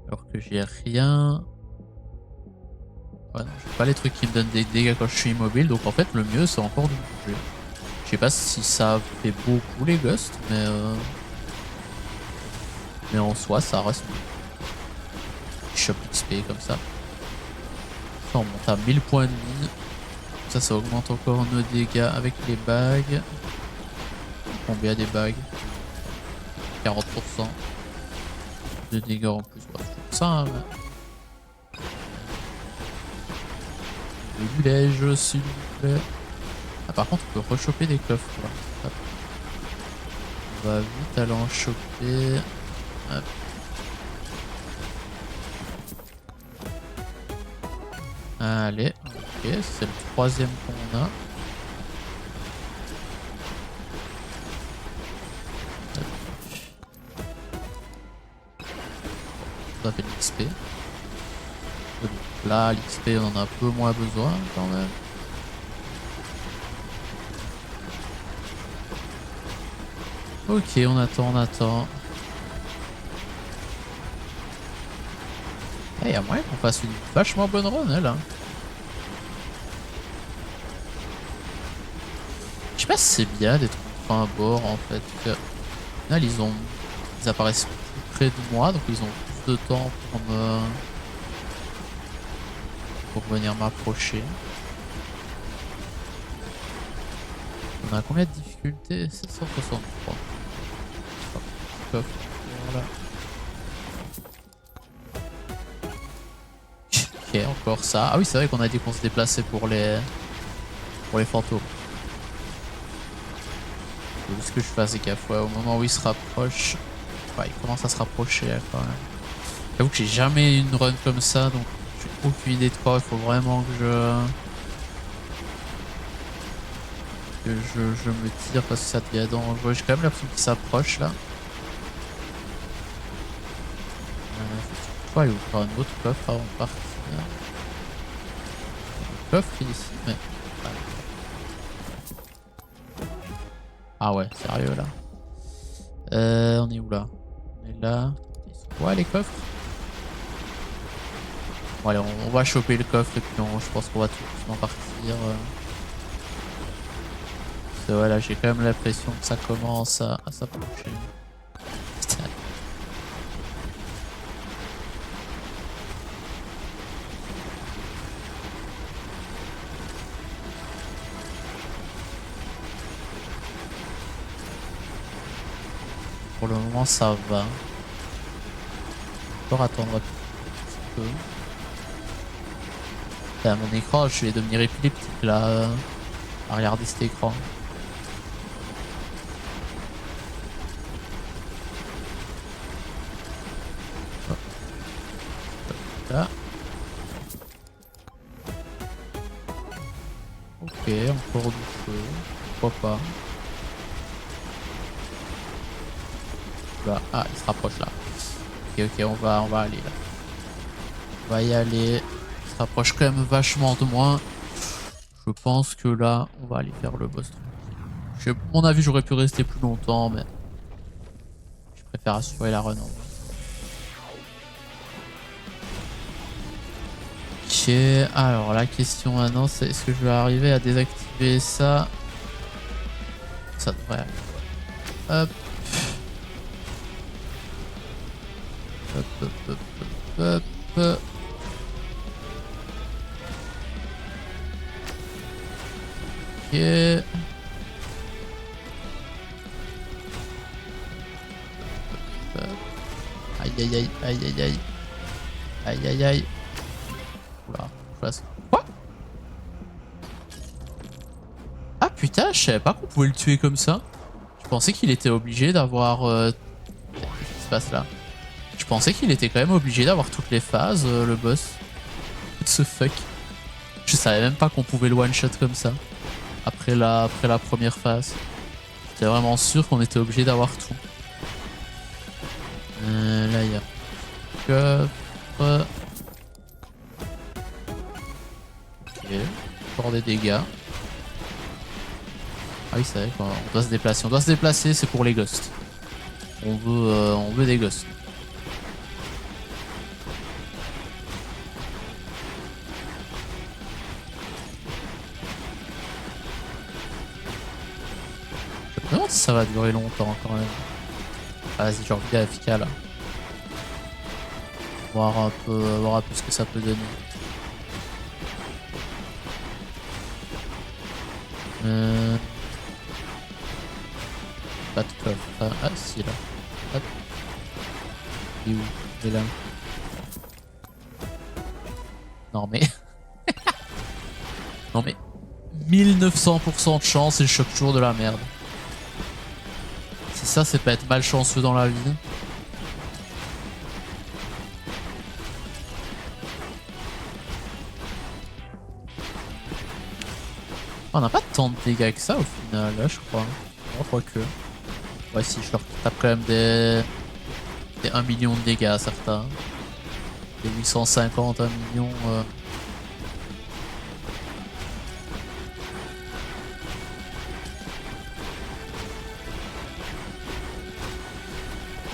Alors que j'ai rien. Ouais non, j'ai pas les trucs qui me donnent des dégâts quand je suis immobile. Donc en fait le mieux c'est encore de bouger. Je sais pas si ça fait beaucoup les ghosts, mais en soi ça reste mieux. Shop XP comme ça. Ça on monte à 1000 points de vie. Ça augmente encore nos dégâts avec les bagues. Combien des bagues? 40% de dégâts en plus. Ouais, ça, hein, le village s'il vous plaît. Ah, par contre, on peut rechoper des coffres. Là. Hop. On va vite aller en choper. Hop. Allez, ok, c'est le troisième qu'on a. On appelle l'XP. Donc là, l'XP, on en a un peu moins besoin quand même. Ok, on attend, on attend. Il y a moyen qu'on fasse une vachement bonne run, elle. Hein. Je sais pas si c'est bien d'être enfin à bord en fait. Au final, ils apparaissent plus près de moi, donc ils ont plus de temps pour venir m'approcher. On a combien de difficultés? 763. Coffre. Voilà. Ok, encore ça. Ah oui, c'est vrai qu'on a dit qu'on se déplaçait pour les fantômes. Faut juste que je fasse gaffe. Ouais, au moment où il se rapproche, ouais, il commence à se rapprocher quand même. J'avoue que j'ai jamais eu une run comme ça, donc j'ai aucune idée de quoi. Il faut vraiment que je me tire parce que ça devient dangereux. J'ai quand même l'impression qu'il s'approche là. Il ouvre un autre coffre avant de partir. Un coffre ici, mais. Ah ouais, sérieux là. On est où là? On est là. Ouais, les coffres. Bon, allez, on va choper le coffre et puis je pense qu'on va tout doucement partir. Voilà, j'ai quand même l'impression que ça commence à s'approcher. Pour le moment, ça va. Encore attendre un petit peu. Putain, mon écran, je vais devenir épileptique là, à regarder cet écran. Là. Ok, encore du feu. Pourquoi pas. Là. Ah, il se rapproche là. Ok, ok, on va aller là. On va y aller. Il se rapproche quand même vachement de moi. Je pense que là, on va aller faire le boss tranquille. À mon avis, j'aurais pu rester plus longtemps, mais je préfère assurer la run en vrai. Ok, alors la question maintenant, c'est est-ce que je vais arriver à désactiver ça? Ça devrait aller. Hop. Hop, hop, hop, hop, hop. Ok. Aïe aïe aïe aïe aïe aïe. Aïe aïe aïe. Oula, quoi? Ah putain, je savais pas qu'on pouvait le tuer comme ça. Je pensais qu'il était obligé d'avoir... Qu'est-ce qui se passe là? Je pensais qu'il était quand même obligé d'avoir toutes les phases, le boss. What the fuck? Je savais même pas qu'on pouvait le one-shot comme ça. Après la première phase. J'étais vraiment sûr qu'on était obligé d'avoir tout. Là, il y a... coffre. Ok. Encore des dégâts. Ah oui, c'est vrai qu'on doit se déplacer. On doit se déplacer, c'est pour les ghosts. On veut des ghosts. Je me demande si ça va durer longtemps quand même. Ah, vas-y, j'ai envie d'AFK là. Voir un peu ce que ça peut donner. Pas de coffre. Ah si là. Hop. Il est où? Il est là. Non mais. Non mais. 1900% de chance et je choque toujours de la merde. Si ça c'est pas être malchanceux dans la vie. On n'a pas tant de dégâts que ça au final là je crois. Je crois que. Ouais si je leur tape quand même des 1 million de dégâts à certains. Des 850, 1 million.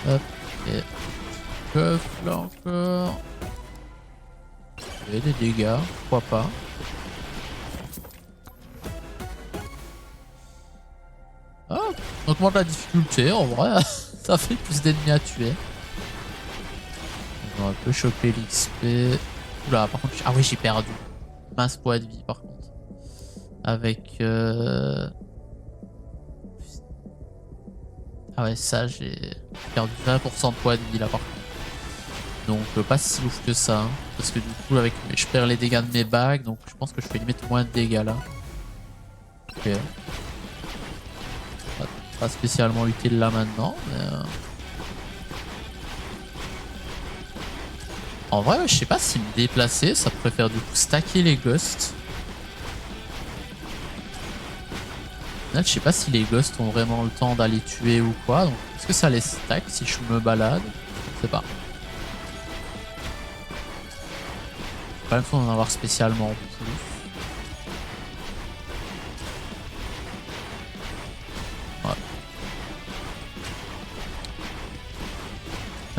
Hop, et coffre là encore. Et des dégâts, pourquoi pas. Ah, on augmente la difficulté en vrai, ça fait plus d'ennemis à tuer. On va un peu choper l'XP. Oula, par contre, ah oui, j'ai perdu. Mince poids de vie par contre. Avec. Ah ouais, ça, j'ai perdu 20% de poids de vie là par contre. Donc pas si ouf que ça. Hein, parce que du coup, avec je perds les dégâts de mes bagues. Donc je pense que je fais limite moins de dégâts là. Ok. Pas spécialement utile là maintenant. Mais en vrai, je sais pas si me déplacer, ça pourrait faire du coup stacker les ghosts. Je sais pas si les ghosts ont vraiment le temps d'aller tuer ou quoi. Donc, est-ce que ça les stack si je me balade? Je sais pas. Pas l'impression d'en avoir spécialement plus. Ouais.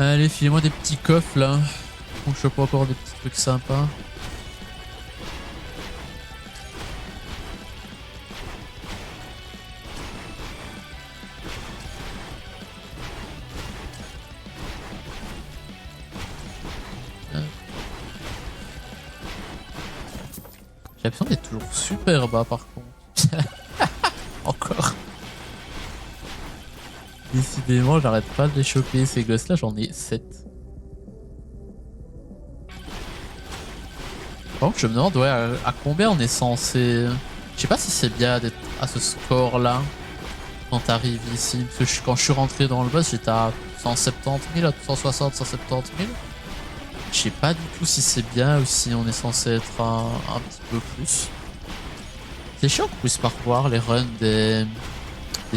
Allez, filez-moi des petits coffres là. On chope encore des petits trucs sympas. J'ai l'impression d'être toujours super bas par contre. Encore. Décidément, j'arrête pas de les choper. Ces gosses là, j'en ai 7. Par contre, je me demande, ouais, à combien on est censé. Je sais pas si c'est bien d'être à ce score-là quand t'arrives ici. Parce que quand je suis rentré dans le boss, j'étais à 170 000, à 160, 170 000. Je sais pas du tout si c'est bien ou si on est censé être un petit peu plus. C'est chiant qu'on puisse pas revoir les runs des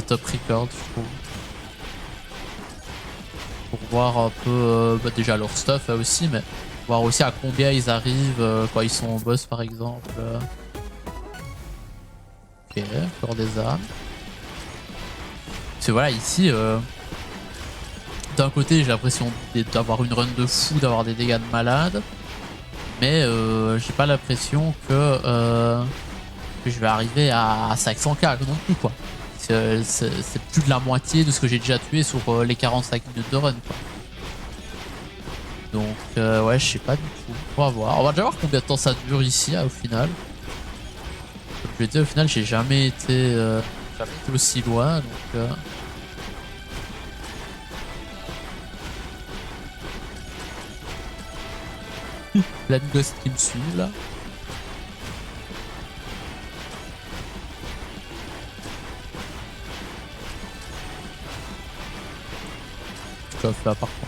top records, je trouve. Pour voir un peu bah déjà leur stuff aussi, mais voir aussi à combien ils arrivent quand ils sont au boss par exemple. Ok, encore des armes. Parce que voilà, ici, d'un côté j'ai l'impression d'avoir une run de fou, d'avoir des dégâts de malade, mais j'ai pas l'impression que je vais arriver à 500k non plus quoi. C'est plus de la moitié de ce que j'ai déjà tué sur les 45 minutes de run quoi. Donc ouais, je sais pas du tout. On va voir. On va déjà voir combien de temps ça dure ici au final. Comme je l'ai dit, au final, j'ai jamais été aussi loin. Donc plein de ghosts qui me suivent là. Je coffre là par contre.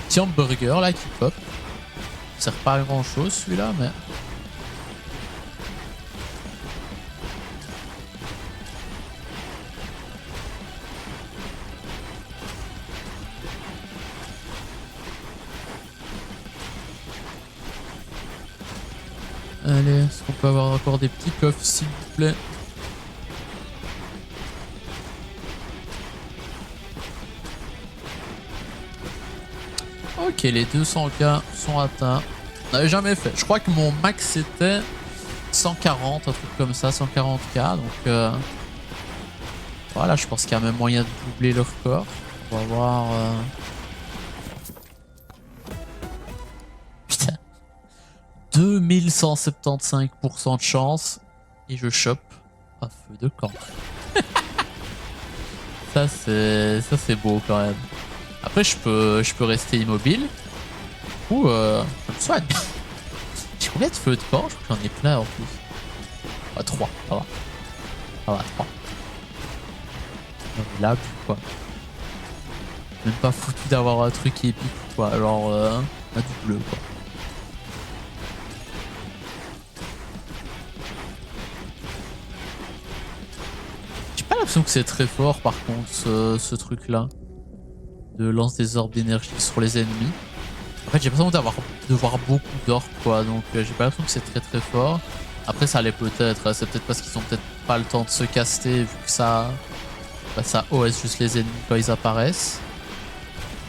Petit hamburger là qui pop. Ça sert pas à grand chose celui-là, mais. Allez, est-ce qu'on peut avoir encore des petits coffres s'il vous plaît? Ok, les 200k sont atteints. On n'avait jamais fait. Je crois que mon max c'était 140, un truc comme ça, 140k. Donc voilà, je pense qu'il y a même moyen de doubler le record. On va voir. Putain, 2175% de chance et je chope un feu de camp. Ça c'est beau quand même. Après je peux rester immobile ou je me soigne. J'ai combien de feux de camp? Je crois que j'en ai plein en plus. Ah, 3, ça va. Ça va, 3. Là, quoi. Même pas foutu d'avoir un truc épique, quoi. Alors, un double, quoi. J'ai pas l'impression que c'est très fort, par contre, ce truc-là. De lance des orbes d'énergie sur les ennemis. En fait, j'ai l'impression de voir beaucoup d'orbes, quoi. Donc, j'ai pas l'impression que c'est très très fort. Après, ça l'est peut-être. C'est peut-être parce qu'ils ont peut-être pas le temps de se caster, vu que ça OS juste les ennemis quand ils apparaissent.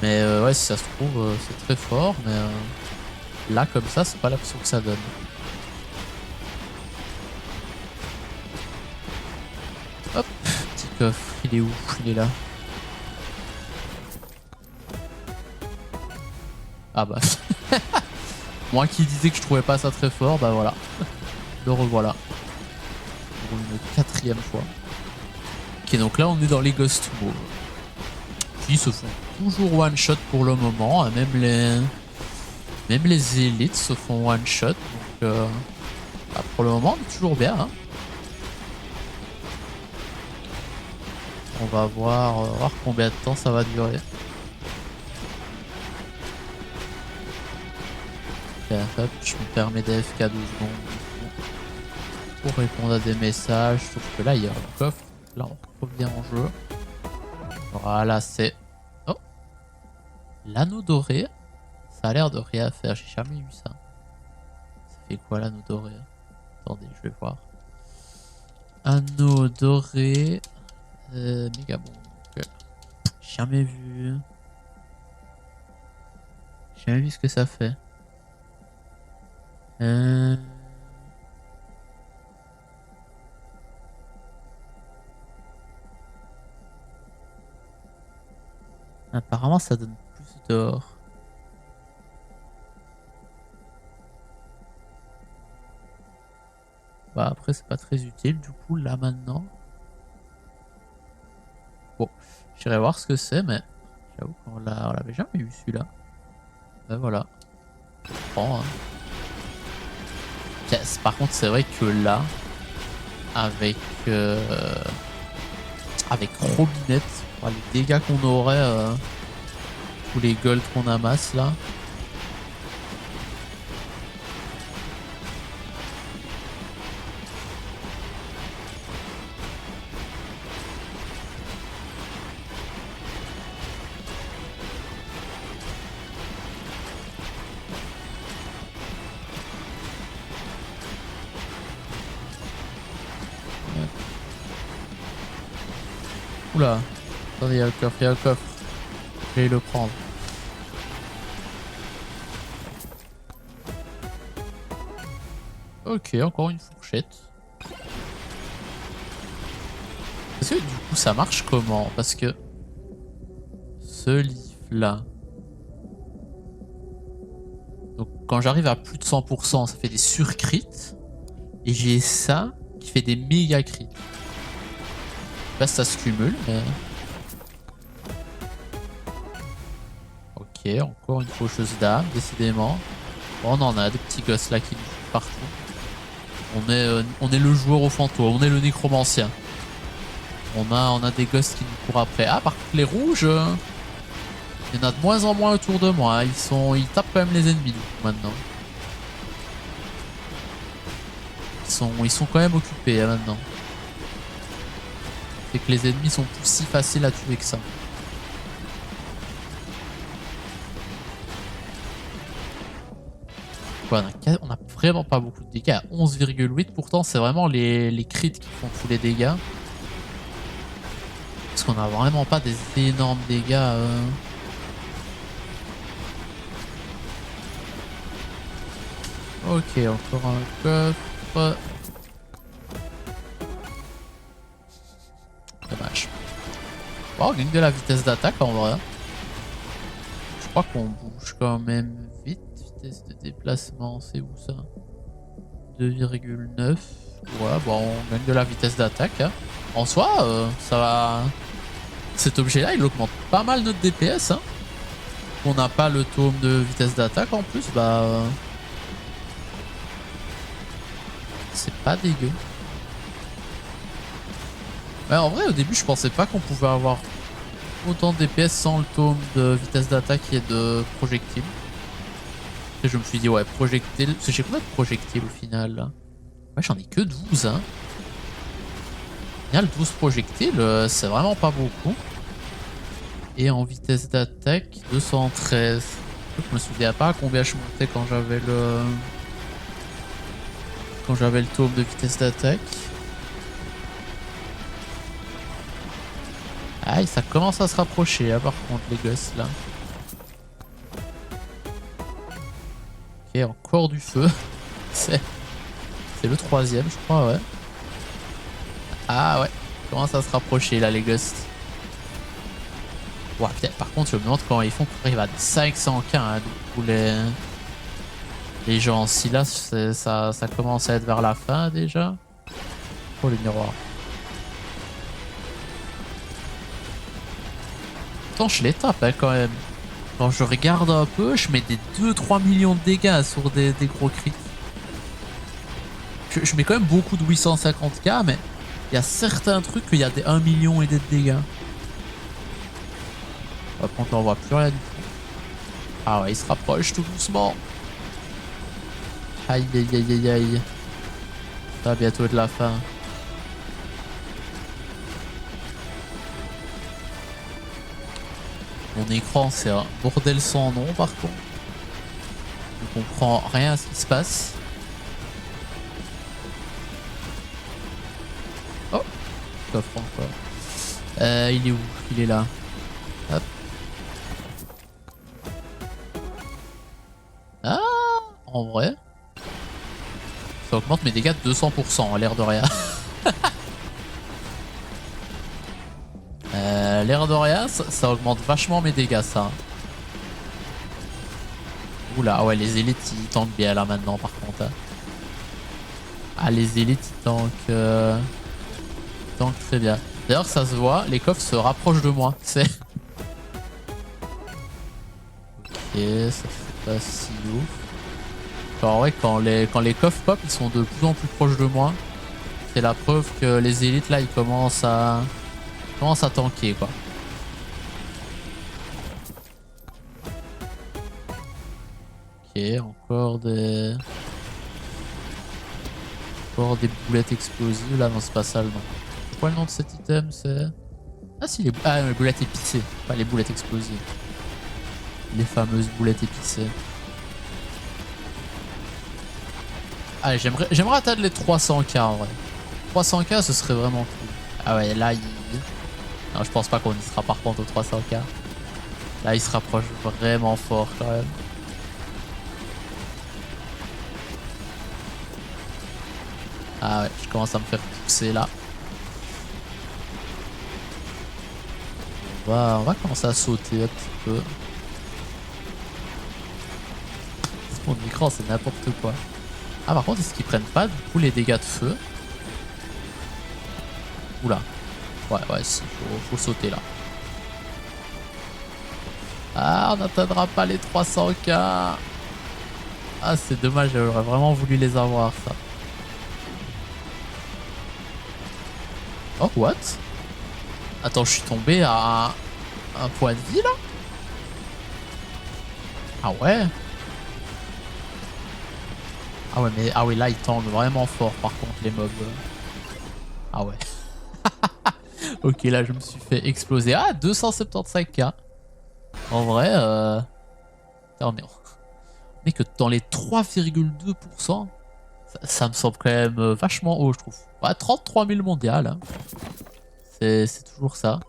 Mais ouais, si ça se trouve, c'est très fort. Mais là, comme ça, c'est pas l'impression que ça donne. Hop, petit coffre. Il est où? Il est là. Ah bah. Moi qui disais que je trouvais pas ça très fort, bah voilà. Le revoilà. Pour une 4e fois. Ok, donc là, on est dans les Ghost Mode. Qui se font toujours one shot pour le moment. Hein, même les élites se font one shot. Donc bah, pour le moment, on est toujours bien. Hein. On va voir combien de temps ça va durer. Okay, hop, je me permets d'AFK 12 secondes pour répondre à des messages. Sauf que là, il y a un coffre. Là, on revient en jeu. Voilà, c'est... Oh, l'anneau doré. Ça a l'air de rien faire. J'ai jamais eu ça. Ça fait quoi l'anneau doré? Attendez, je vais voir. Anneau doré. Méga bon. Jamais vu. Jamais vu ce que ça fait. Apparemment, ça donne plus d'or. Bah après, c'est pas très utile du coup, là maintenant. Bon, j'irai voir ce que c'est, mais j'avoue qu'on l'avait jamais eu celui-là. Ben voilà, je prends. Hein. Par contre, c'est vrai que là, avec avec Robinette, les dégâts qu'on aurait, tous les golds qu'on amasse là. Oula, attendez, il y a le coffre, il y a le coffre. Je vais le prendre. Ok, encore une fourchette. Est-ce que du coup ça marche comment? Parce que ce livre là. Donc quand j'arrive à plus de 100%, ça fait des surcrits. Et j'ai ça qui fait des méga crits. Là ça se cumule, mais... Ok, encore une faucheuse d'âme, décidément. Bon, on en a des petits gosses là qui nous font partout. On est le joueur au fantôme, on est le nécromancien. On a des gosses qui nous courent après. Ah, par contre, les rouges, il y en a de moins en moins autour de moi. Ils tapent quand même les ennemis, du coup, maintenant. Ils sont quand même occupés, hein, maintenant. C'est que les ennemis sont plus si faciles à tuer que ça. Ouais, on a vraiment pas beaucoup de dégâts. 11,8, pourtant, c'est vraiment les crits qui font tous les dégâts. Parce qu'on a vraiment pas des énormes dégâts. Ok, encore un coffre. Dommage. Bon, on gagne de la vitesse d'attaque en vrai. Je crois qu'on bouge quand même vite. Vitesse de déplacement, c'est où ça? 2,9. Ouais, bon, on gagne de la vitesse d'attaque. Hein. En soi, ça va... Cet objet-là, il augmente pas mal notre DPS. Hein. On n'a pas le tome de vitesse d'attaque en plus, bah... c'est pas dégueu. Ouais, en vrai, au début, je pensais pas qu'on pouvait avoir autant de DPS sans le tome de vitesse d'attaque et de projectile. Et je me suis dit, ouais, projectile... Parce que j'ai combien de projectiles au final là? Ouais, j'en ai que 12, hein. Au final, 12 projectiles, c'est vraiment pas beaucoup. Et en vitesse d'attaque, 213. Je me souviens pas à combien je montais quand j'avais le... Quand j'avais le tome de vitesse d'attaque. Aïe, ça commence à se rapprocher, hein, par contre, les gosses, là. Ok, encore du feu. C'est le troisième, je crois, ouais. Ah ouais, commence à se rapprocher, là, les gosses. Ouais, par contre, je me demande comment ils font pour arriver à 500k, hein, du coup, les gens. Si là, ça commence à être vers la fin, déjà. Oh, les miroirs. Pourtant, je les tape, hein, quand même. Quand je regarde un peu, je mets des 2-3 millions de dégâts sur des gros crits. Je mets quand même beaucoup de 850k, mais il y a certains trucs qu'il y a des 1 million et des dégâts. Par contre, on voit plus rien du tout. Ah ouais, il se rapproche tout doucement. Aïe, aïe, aïe, aïe, aïe. Ça va bientôt être la fin. Mon écran, c'est un bordel sans nom, par contre. Je comprends rien à ce qui se passe. Oh, coffre encore. Il est où? Il est là. Hop. Ah, en vrai, ça augmente mes dégâts de 200%, à l'air de rien. L'air de rien, ça augmente vachement mes dégâts, ça. Oula, ouais, les élites, ils tankent bien là maintenant, par contre. Hein. Ah, les élites, ils tankent très bien. D'ailleurs, ça se voit, les coffres se rapprochent de moi. C'est. Ok, ça fait pas si ouf. Genre, ouais, quand les coffres pop, ils sont de plus en plus proches de moi. C'est la preuve que les élites là, ils commencent à tanker quoi. Ok, encore boulettes explosives. Là, non, c'est pas ça le nom. C'est quoi le nom de cet item? C'est. Ah, si, les boulettes épicées. Pas les boulettes explosives. Les fameuses boulettes épicées. Allez, j'aimerais atteindre les 300k en vrai. 300k, ce serait vraiment cool. Ah ouais, là, non, je pense pas qu'on y sera par contre au 300k. Là, il se rapproche vraiment fort quand même. Ah ouais, je commence à me faire pousser là. On va commencer à sauter un petit peu. Mon écran, c'est n'importe quoi. Ah, par contre, est-ce qu'ils prennent pas du coup les dégâts de feu? Oula. Ouais, si, faut sauter là. Ah, on n'atteindra pas les 300k. Ah, c'est dommage, j'aurais vraiment voulu les avoir, ça. Oh, what? Attends, je suis tombé à un point de vie, là? Ah ouais? Ah ouais, mais ah ouais, là, ils tendent vraiment fort, par contre, les mobs. Ah ouais. Ok, là, je me suis fait exploser. Ah, 275k. En vrai, on est que dans les 3,2%. Ça me semble quand même vachement haut, je trouve. Ouais, 33 000 mondiales. Hein. C'est toujours ça.